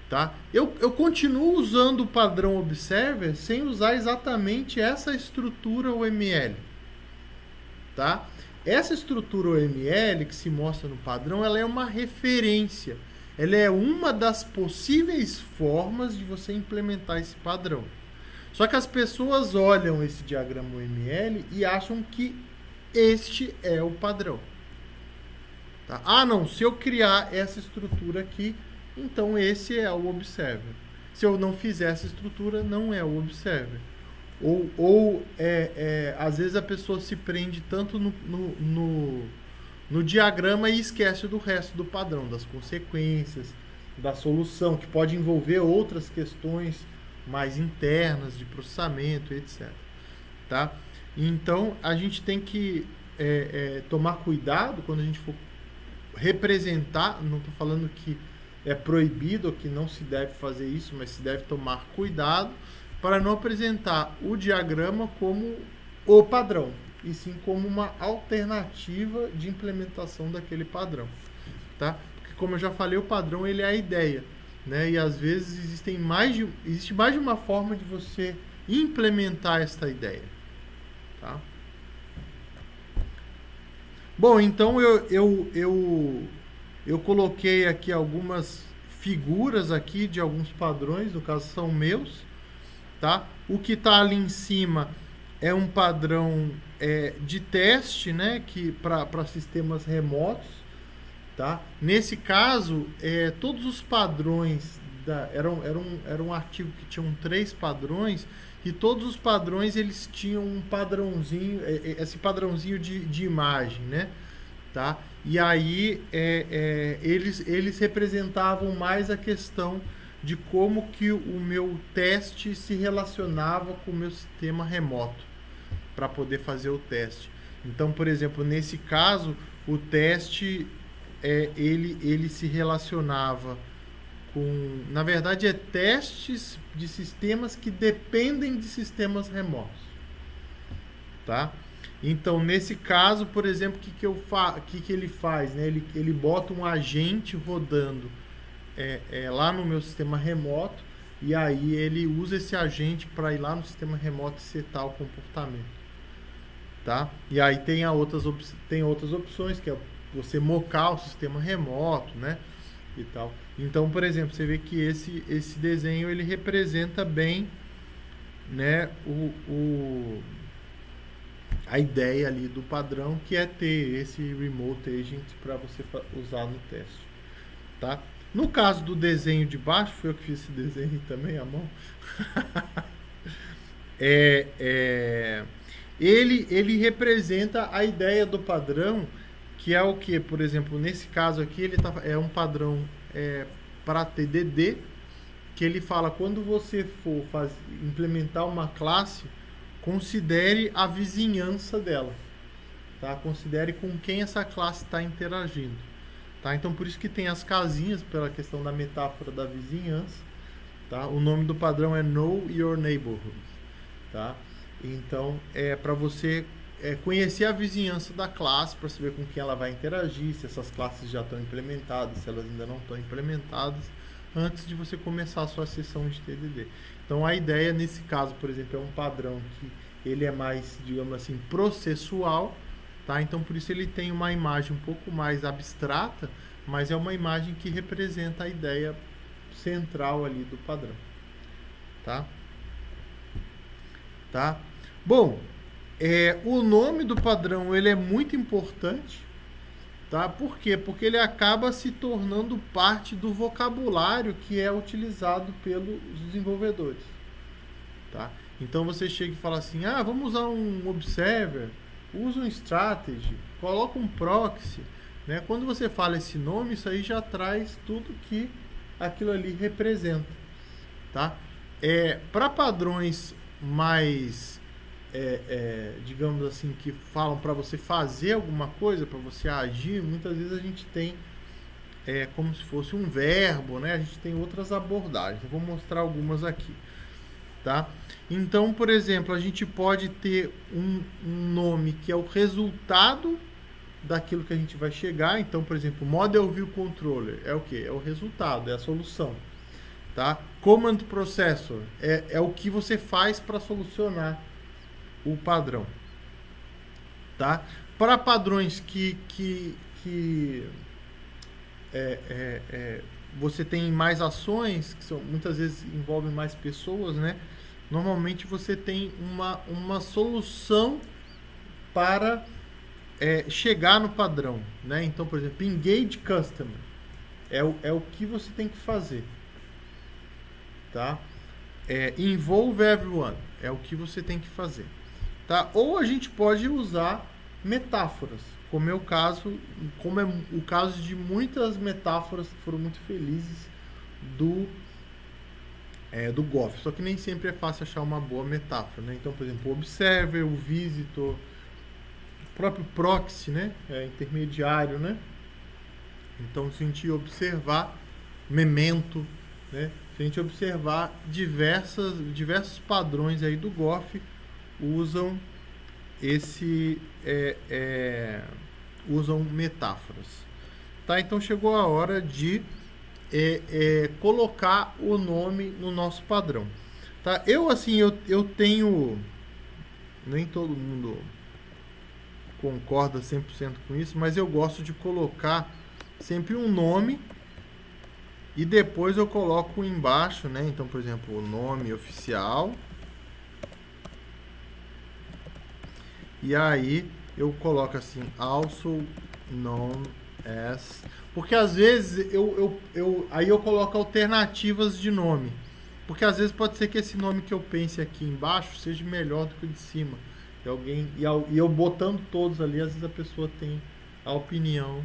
tá? Eu continuo usando o padrão Observer sem usar exatamente essa estrutura UML, tá? Essa estrutura UML que se mostra no padrão, ela é uma referência. Ela é uma das possíveis formas de você implementar esse padrão. Só que as pessoas olham esse diagrama UML e acham que este é o padrão. Tá? Ah, não, se eu criar essa estrutura aqui, então esse é o Observer. Se eu não fizer essa estrutura, não é o Observer. Às vezes a pessoa se prende tanto no diagrama e esquece do resto do padrão, das consequências, da solução, que pode envolver outras questões mais internas de processamento, etc. Tá? Então, a gente tem que tomar cuidado quando a gente for representar, não estou falando que é proibido ou que não se deve fazer isso, mas se deve tomar cuidado para não apresentar o diagrama como o padrão, e sim como uma alternativa de implementação daquele padrão, tá? Porque, como eu já falei, o padrão ele é a ideia, né? E às vezes existe mais de uma forma de você implementar esta ideia, tá? Bom, então eu coloquei aqui algumas figuras aqui de alguns padrões, no caso são meus, tá? O que está ali em cima é um padrão de teste, né, que para sistemas remotos, tá? Nesse caso, todos os padrões era um artigo que tinham 3 padrões, e todos os padrões eles tinham um padrãozinho, esse padrãozinho de imagem, né? Tá? E aí eles representavam mais a questão de como que o meu teste se relacionava com o meu sistema remoto para poder fazer o teste. Então, por exemplo, nesse caso, o teste ele se relacionava com, na verdade, testes de sistemas que dependem de sistemas remotos, tá? Então, nesse caso, por exemplo, o que ele faz, né? Ele bota um agente rodando lá no meu sistema remoto, e aí ele usa esse agente para ir lá no sistema remoto e setar o comportamento, tá? E aí tem outras opções, que é você mocar o sistema remoto, né? E tal. Então, por exemplo, você vê que esse desenho ele representa bem, né, a ideia ali do padrão, que é ter esse remote agent para você usar no teste, tá? No caso do desenho de baixo, foi eu que fiz esse desenho também à mão. Ele representa a ideia do padrão, que é o que, por exemplo, nesse caso aqui, é um padrão para TDD, que ele fala, quando você for implementar uma classe, considere a vizinhança dela, tá? Considere com quem essa classe está interagindo, tá? Então, por isso que tem as casinhas, pela questão da metáfora da vizinhança, tá? O nome do padrão é Know Your Neighborhood, tá? Então, é para você conhecer a vizinhança da classe, para saber com quem ela vai interagir, se essas classes já estão implementadas, se elas ainda não estão implementadas, antes de você começar a sua sessão de TDD. Então, a ideia nesse caso, por exemplo, é um padrão que ele é mais, digamos assim, processual, tá? Então, por isso ele tem uma imagem um pouco mais abstrata, mas é uma imagem que representa a ideia central ali do padrão, tá? Tá? Bom, o nome do padrão ele é muito importante, tá? Por quê? Porque ele acaba se tornando parte do vocabulário que é utilizado pelos desenvolvedores, tá? Então você chega e fala assim, vamos usar um observer, usa um strategy, coloca um proxy, né? Quando você fala esse nome, isso aí já traz tudo que aquilo ali representa, tá? Para padrões mais digamos assim, que falam para você fazer alguma coisa, para você agir, muitas vezes a gente tem como se fosse um verbo, né? A gente tem outras abordagens. Eu vou mostrar algumas aqui, tá? Então, por exemplo, a gente pode ter um nome que é o resultado daquilo que a gente vai chegar. Então, por exemplo, Model View Controller é o que? É o resultado, é a solução, tá? Command Processor é o que você faz para solucionar o padrão, tá? Para padrões que você tem mais ações, que muitas vezes envolvem mais pessoas, né? Normalmente você tem uma solução para chegar no padrão, né? Então, por exemplo, Engage Customer é o que você tem que fazer, tá? Involve Everyone é o que você tem que fazer, tá? Ou a gente pode usar metáforas, como é o caso de muitas metáforas que foram muito felizes do Goff. Só que nem sempre é fácil achar uma boa metáfora, né? Então, por exemplo, o Observer, o Visitor, o próprio Proxy, né? Intermediário, né? Então, se a gente observar Memento, né? Se a gente observar diversos padrões aí do Goff, usam usam metáforas, tá? Então chegou a hora de colocar o nome no nosso padrão, tá? Eu tenho, nem todo mundo concorda 100% com isso, mas eu gosto de colocar sempre um nome e depois eu coloco embaixo, né? Então, por exemplo, o nome oficial. E aí eu coloco assim, also known as, porque às vezes aí eu coloco alternativas de nome, porque às vezes pode ser que esse nome que eu pense aqui embaixo seja melhor do que o de cima. E eu botando todos ali, às vezes a pessoa tem a opinião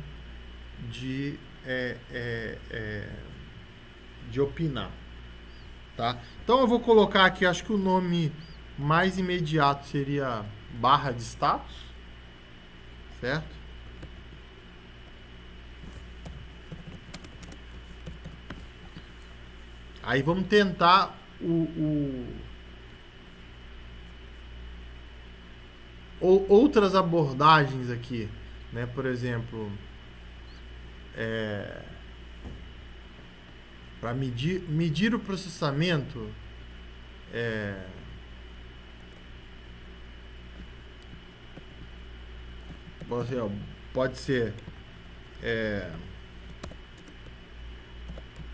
de opinar, tá? Então eu vou colocar aqui, acho que o nome mais imediato seria barra de status, certo? Aí vamos tentar outras abordagens aqui, né? Por exemplo, Para medir o processamento, pode ser,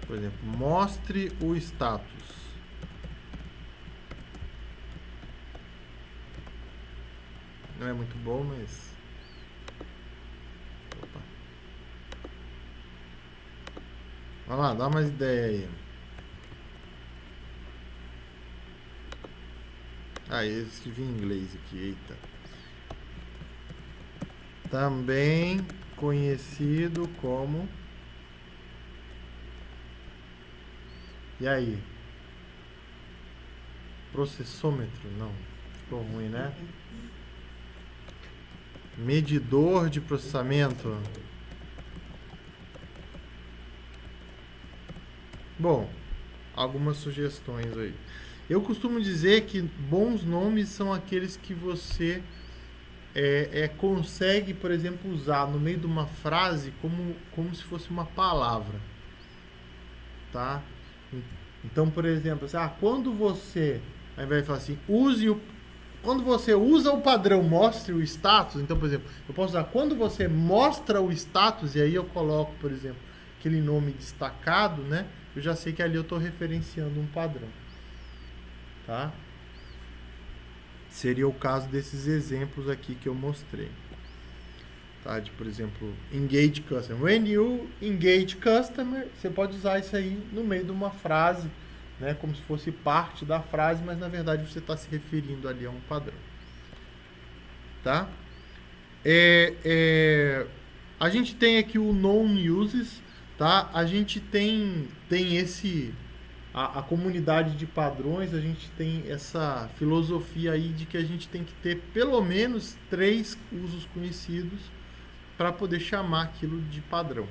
por exemplo, mostre o status. Não é muito bom, mas... Opa. Vai lá, dá mais ideia aí. Eu escrevi em inglês aqui, eita. Também conhecido como... E aí? Processômetro? Não. Ficou ruim, né? Medidor de processamento. Bom, algumas sugestões aí. Eu costumo dizer que bons nomes são aqueles que você consegue, por exemplo, usar no meio de uma frase como se fosse uma palavra. Tá? Então, por exemplo, quando você, ao invés de falar assim, quando você usa o padrão mostre o status, então, por exemplo, eu posso usar quando você mostra o status, e aí eu coloco, por exemplo, aquele nome destacado, né? Eu já sei que ali eu estou referenciando um padrão. Tá? Seria o caso desses exemplos aqui que eu mostrei. Tá? De, por exemplo, engage customer. When you engage customer, você pode usar isso aí no meio de uma frase, né? Como se fosse parte da frase, mas na verdade você está se referindo ali a um padrão. Tá? A gente tem aqui o known uses, tá? A gente tem esse... A comunidade de padrões, a gente tem essa filosofia aí de que a gente tem que ter pelo menos 3 usos conhecidos para poder chamar aquilo de padrão.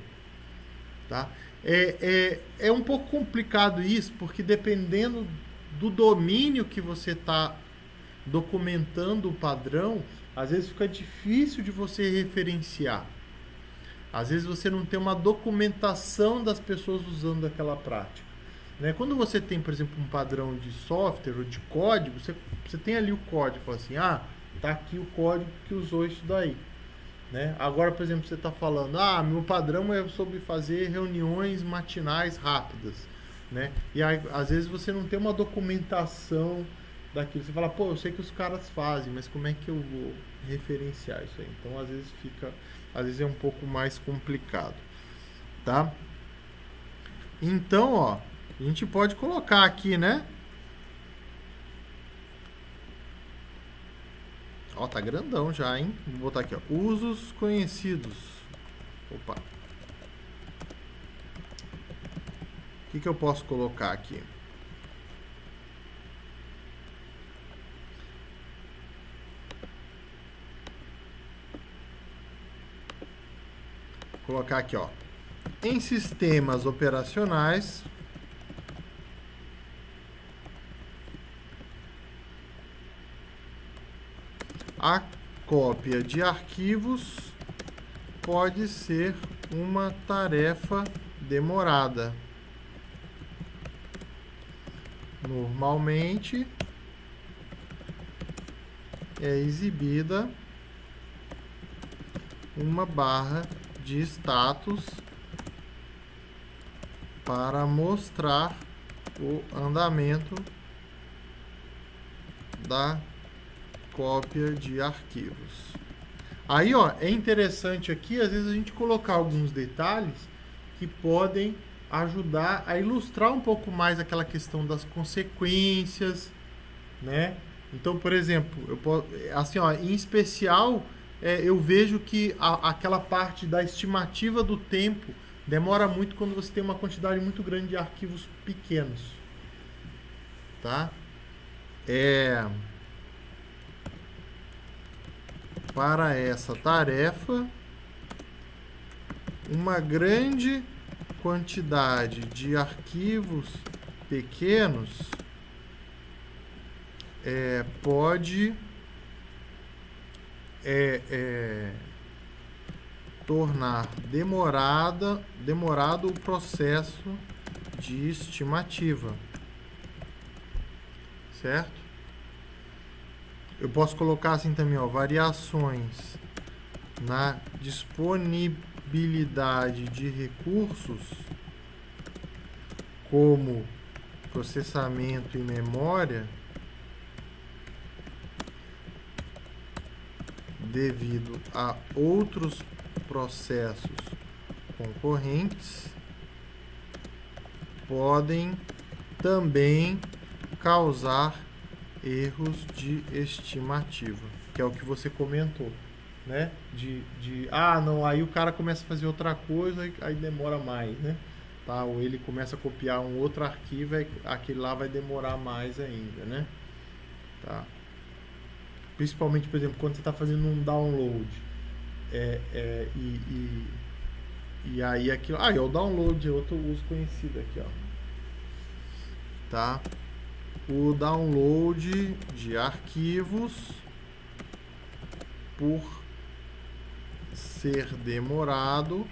Tá? É um pouco complicado isso, porque dependendo do domínio que você está documentando o padrão, às vezes fica difícil de você referenciar. Às vezes você não tem uma documentação das pessoas usando aquela prática. Né? Quando você tem, por exemplo, um padrão de software ou de código, você tem ali o código, fala assim, tá aqui o código que usou isso daí. Né? Agora, por exemplo, você está falando, meu padrão é sobre fazer reuniões matinais rápidas. Né? E aí, às vezes você não tem uma documentação daquilo. Você fala, eu sei que os caras fazem, mas como é que eu vou referenciar isso aí? Então, às vezes é um pouco mais complicado. Tá? Então, a gente pode colocar aqui, né? Tá grandão já, hein? Vou botar aqui, usos conhecidos. Opa. O que eu posso colocar aqui? Vou colocar aqui, em sistemas operacionais, a cópia de arquivos pode ser uma tarefa demorada. Normalmente é exibida uma barra de status para mostrar o andamento da cópia de arquivos. Aí, é interessante aqui, às vezes, a gente colocar alguns detalhes que podem ajudar a ilustrar um pouco mais aquela questão das consequências, né? Então, por exemplo, em especial, eu vejo que aquela parte da estimativa do tempo demora muito quando você tem uma quantidade muito grande de arquivos pequenos. Tá? Para essa tarefa, uma grande quantidade de arquivos pequenos pode tornar demorado o processo de estimativa, certo? Eu posso colocar assim também, ó, variações na disponibilidade de recursos, como processamento e memória, devido a outros processos concorrentes, podem também causar erros de estimativa, que é o que você comentou, né? Não, aí o cara começa a fazer outra coisa, aí demora mais, né? Tá? Ou ele começa a copiar um outro arquivo, aquele lá vai demorar mais ainda, né? Tá? Principalmente, por exemplo, quando você está fazendo um download, e aí aquilo, é o download, é outro uso conhecido aqui, ó, tá? O download de arquivos, por ser demorado,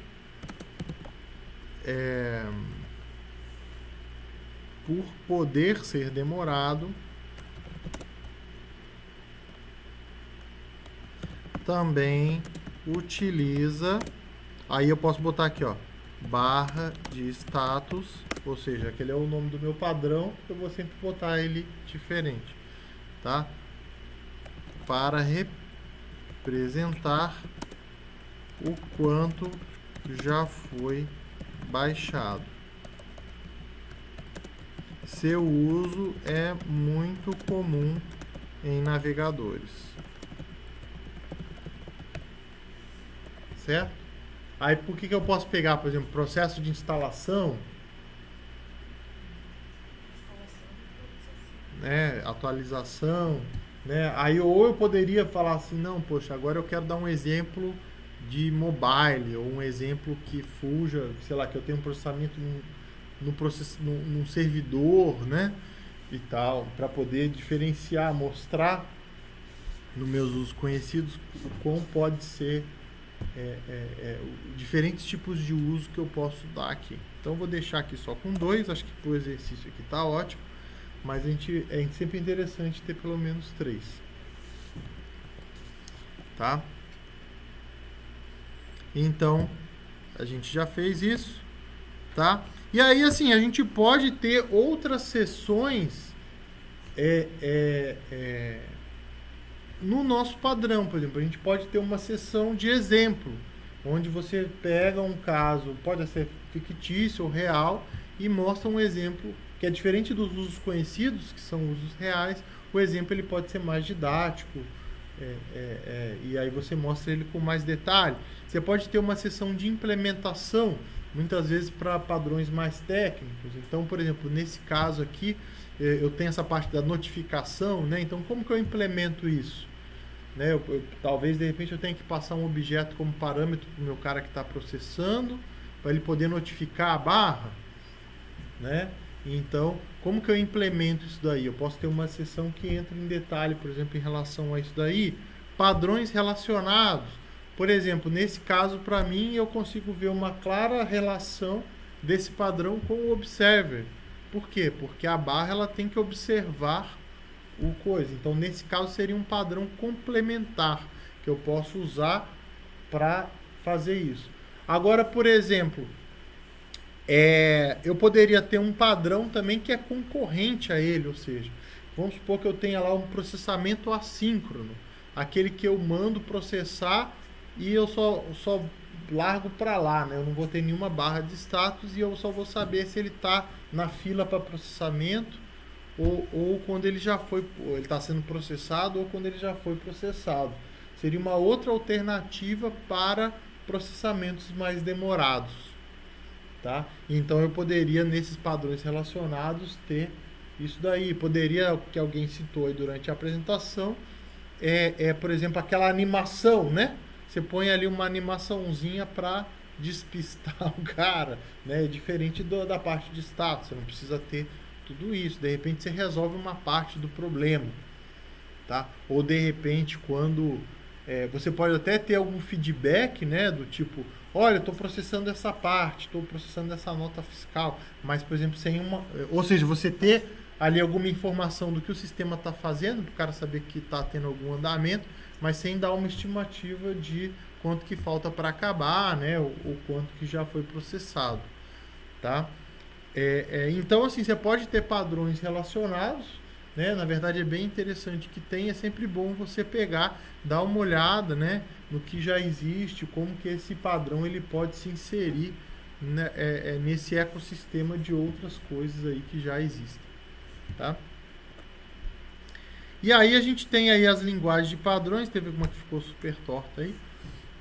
por poder ser demorado, também utiliza, aí eu posso botar aqui, ó, barra de status, ou seja, aquele é o nome do meu padrão, eu vou sempre botar ele diferente, tá? Para representar o quanto já foi baixado. Seu uso é muito comum em navegadores. Certo? Aí por que eu posso pegar, por exemplo, processo de instalação, né, atualização, né? Aí ou eu poderia falar assim, não, poxa, agora eu quero dar um exemplo de mobile, ou um exemplo que fuja, sei lá, que eu tenho um processamento num servidor, né? E tal, para poder diferenciar, mostrar nos meus usos conhecidos o quão pode ser diferentes tipos de uso que eu posso dar aqui. Então eu vou deixar aqui só com 2, acho que pro exercício aqui tá ótimo, mas é sempre interessante ter pelo menos 3, tá? Então a gente já fez isso, tá? E aí assim, a gente pode ter outras sessões no nosso padrão. Por exemplo, a gente pode ter uma sessão de exemplo, onde você pega um caso, pode ser fictício ou real, e mostra um exemplo que é diferente dos usos conhecidos, que são usos reais. O exemplo ele pode ser mais didático, e aí você mostra ele com mais detalhe. Você pode ter uma sessão de implementação, muitas vezes para padrões mais técnicos. Então, por exemplo, nesse caso aqui, eu tenho essa parte da notificação, né? Então, como que eu implemento isso? Né? Talvez, de repente, eu tenha que passar um objeto como parâmetro para o meu cara que está processando, para ele poder notificar a barra, né? Então, como que eu implemento isso daí? Eu posso ter uma sessão que entra em detalhe, por exemplo, em relação a isso daí. Padrões relacionados. Por exemplo, nesse caso, para mim, eu consigo ver uma clara relação desse padrão com o observer. Por quê? Porque a barra ela tem que observar o coisa. Então, nesse caso, seria um padrão complementar que eu posso usar para fazer isso. Agora, por exemplo, eu poderia ter um padrão também que é concorrente a ele, ou seja, vamos supor que eu tenha lá um processamento assíncrono, aquele que eu mando processar e eu só largo para lá, né? Eu não vou ter nenhuma barra de status e eu só vou saber se ele está na fila para processamento ou quando ele já foi, ele está sendo processado ou quando ele já foi processado. Seria uma outra alternativa para processamentos mais demorados, tá? Então eu poderia, nesses padrões relacionados, ter isso daí. Poderia, que alguém citou aí durante a apresentação, por exemplo, aquela animação, né? Você põe ali uma animaçãozinha para despistar o cara, né? Diferente da parte de status, você não precisa ter tudo isso. De repente você resolve uma parte do problema, tá? Ou de repente quando Você pode até ter algum feedback, né, do tipo, olha, eu estou processando essa parte, estou processando essa nota fiscal, mas, por exemplo, sem uma... Ou seja, você ter ali alguma informação do que o sistema está fazendo, para o cara saber que está tendo algum andamento, mas sem dar uma estimativa de quanto que falta para acabar, né, ou quanto que já foi processado, tá? Então, assim, você pode ter padrões relacionados, né? Na verdade, é bem interessante que tem, é sempre bom você pegar, dar uma olhada, né, no que já existe, como que esse padrão ele pode se inserir, né, nesse ecossistema de outras coisas aí que já existem, tá? E aí a gente tem aí as linguagens de padrões, teve uma que ficou super torta aí,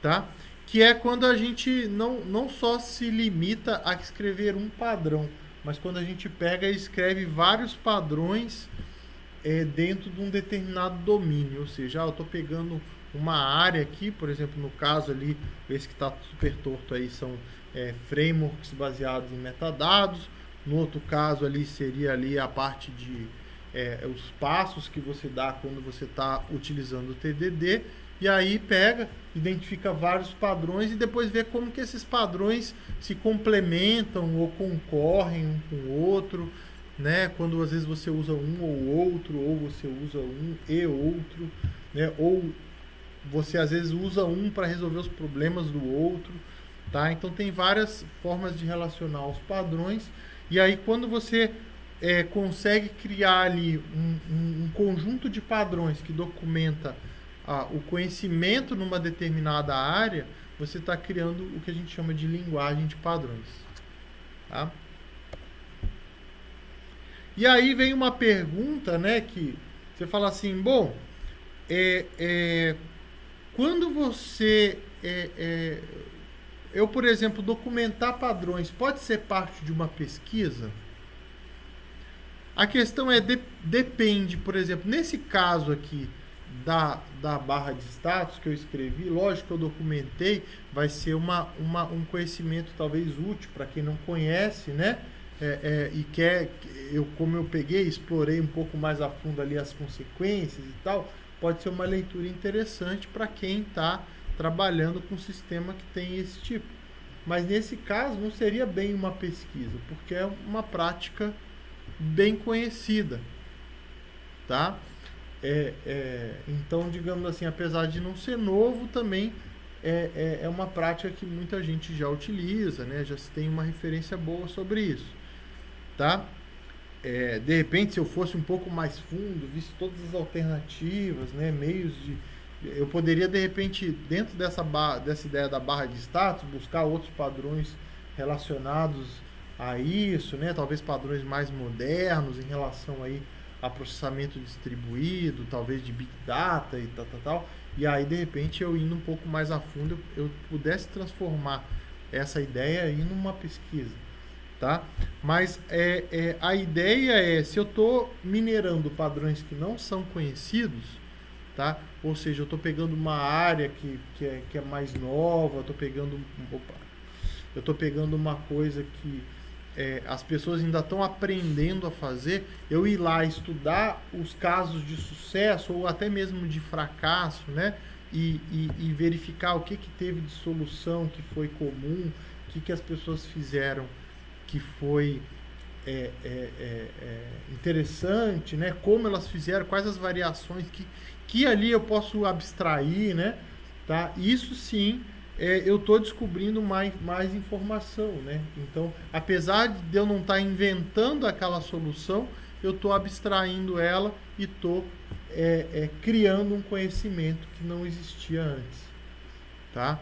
tá? Que é quando a gente não só se limita a escrever um padrão, mas quando a gente pega e escreve vários padrões dentro de um determinado domínio. Ou seja, eu estou pegando uma área aqui, por exemplo, no caso ali, esse que está super torto aí, são frameworks baseados em metadados. No outro caso ali, seria ali a parte de os passos que você dá quando você está utilizando o TDD. E aí pega, identifica vários padrões e depois vê como que esses padrões se complementam ou concorrem um com o outro, né? Quando às vezes você usa um ou outro, ou você usa um e outro, né? Ou você às vezes usa um para resolver os problemas do outro, tá? Então tem várias formas de relacionar os padrões. E aí quando você consegue criar ali um conjunto de padrões que documenta o conhecimento numa determinada área, você está criando o que a gente chama de linguagem de padrões, tá? E aí vem uma pergunta, né, que você fala assim, bom, quando você, eu, por exemplo, documentar padrões, pode ser parte de uma pesquisa? A questão depende, por exemplo, nesse caso aqui, da barra de status que eu escrevi, lógico que eu documentei, vai ser um conhecimento talvez útil para quem não conhece, né? E como eu peguei, explorei um pouco mais a fundo ali as consequências e tal, pode ser uma leitura interessante para quem está trabalhando com um sistema que tem esse tipo. Mas nesse caso não seria bem uma pesquisa, porque é uma prática bem conhecida, tá? Então, digamos assim, apesar de não ser novo, também é uma prática que muita gente já utiliza, né? Já se tem uma referência boa sobre isso, tá? De repente, se eu fosse um pouco mais fundo, visse todas as alternativas, né? Meios de... Eu poderia, de repente, dentro dessa ideia da barra de status, buscar outros padrões relacionados a isso, né? Talvez padrões mais modernos em relação aí a processamento distribuído, talvez de Big Data e tal. E aí, de repente, eu indo um pouco mais a fundo, eu pudesse transformar essa ideia aí numa pesquisa, tá? Mas a ideia se eu estou minerando padrões que não são conhecidos, tá? Ou seja, eu estou pegando uma área que é mais nova, eu estou pegando uma coisa que as pessoas ainda estão aprendendo a fazer, eu ir lá estudar os casos de sucesso ou até mesmo de fracasso, né? E verificar o que teve de solução, que foi comum, o que as pessoas fizeram que foi interessante, né? Como elas fizeram, quais as variações que ali eu posso abstrair, né? Tá? Isso sim, eu estou descobrindo mais informação, né? Então, apesar de eu não estar inventando aquela solução, eu estou abstraindo ela e estou criando um conhecimento que não existia antes, tá?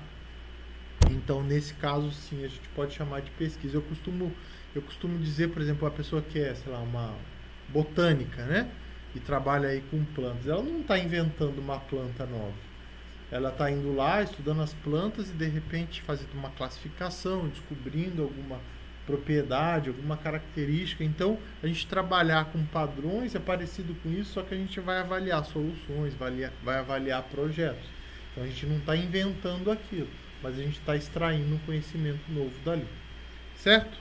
Então, nesse caso, sim, a gente pode chamar de pesquisa. Eu costumo dizer, por exemplo, a pessoa que é, sei lá, uma botânica, né? E trabalha aí com plantas, ela não está inventando uma planta nova. Ela está indo lá, estudando as plantas e, de repente, fazendo uma classificação, descobrindo alguma propriedade, alguma característica. Então, a gente trabalhar com padrões é parecido com isso, só que a gente vai avaliar soluções, vai avaliar projetos. Então, a gente não está inventando aquilo, mas a gente está extraindo um conhecimento novo dali. Certo?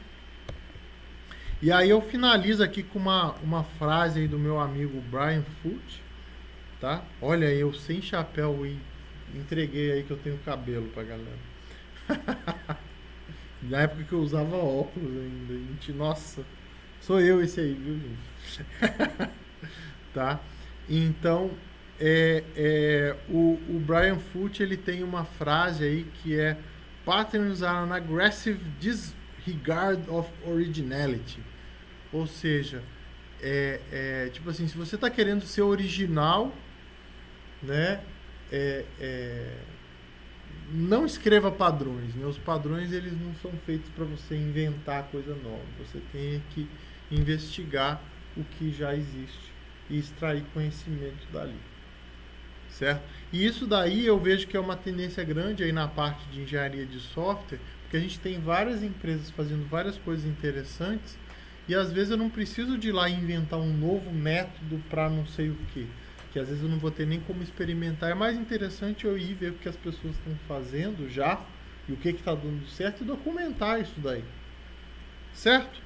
E aí eu finalizo aqui com uma frase aí do meu amigo Brian Foote, tá? Olha, eu sem chapéu e entreguei aí que eu tenho cabelo pra galera. Na época que eu usava óculos ainda. Gente, nossa, sou eu esse aí, viu, gente? Tá? Então, o Brian Foote, ele tem uma frase aí que é: Patterns are an aggressive disregard of originality. Ou seja, tipo assim, se você está querendo ser original, né, não escreva padrões, né? Os padrões, eles não são feitos para você inventar coisa nova. Você tem que investigar o que já existe e extrair conhecimento dali, certo? E isso daí eu vejo que é uma tendência grande aí na parte de engenharia de software, porque a gente tem várias empresas fazendo várias coisas interessantes e às vezes eu não preciso de ir lá inventar um novo método para não sei o que às vezes eu não vou ter nem como experimentar. É mais interessante eu ir ver o que as pessoas estão fazendo já e o que está dando certo e documentar isso daí, certo?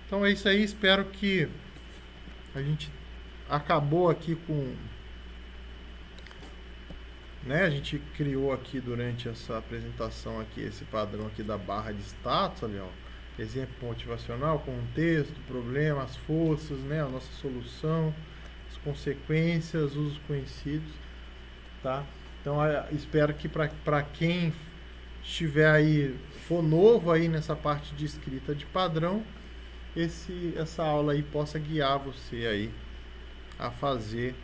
Então é isso aí, espero que a gente acabou aqui com, né, a gente criou aqui durante essa apresentação aqui esse padrão aqui da barra de status ali, ó, exemplo motivacional, contexto, problema, as forças, né, a nossa solução, as consequências, usos conhecidos, tá? Então espero que para quem estiver aí, for novo aí nessa parte de escrita de padrão, essa aula aí possa guiar você aí a fazer,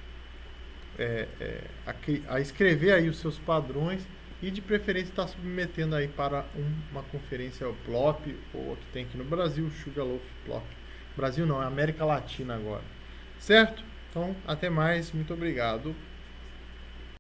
a escrever aí os seus padrões e de preferência estar submetendo aí para uma conferência, o PLOP, ou que tem aqui no Brasil, o Sugarloaf PLOP. Brasil não, é América Latina agora, certo? Então, até mais, muito obrigado.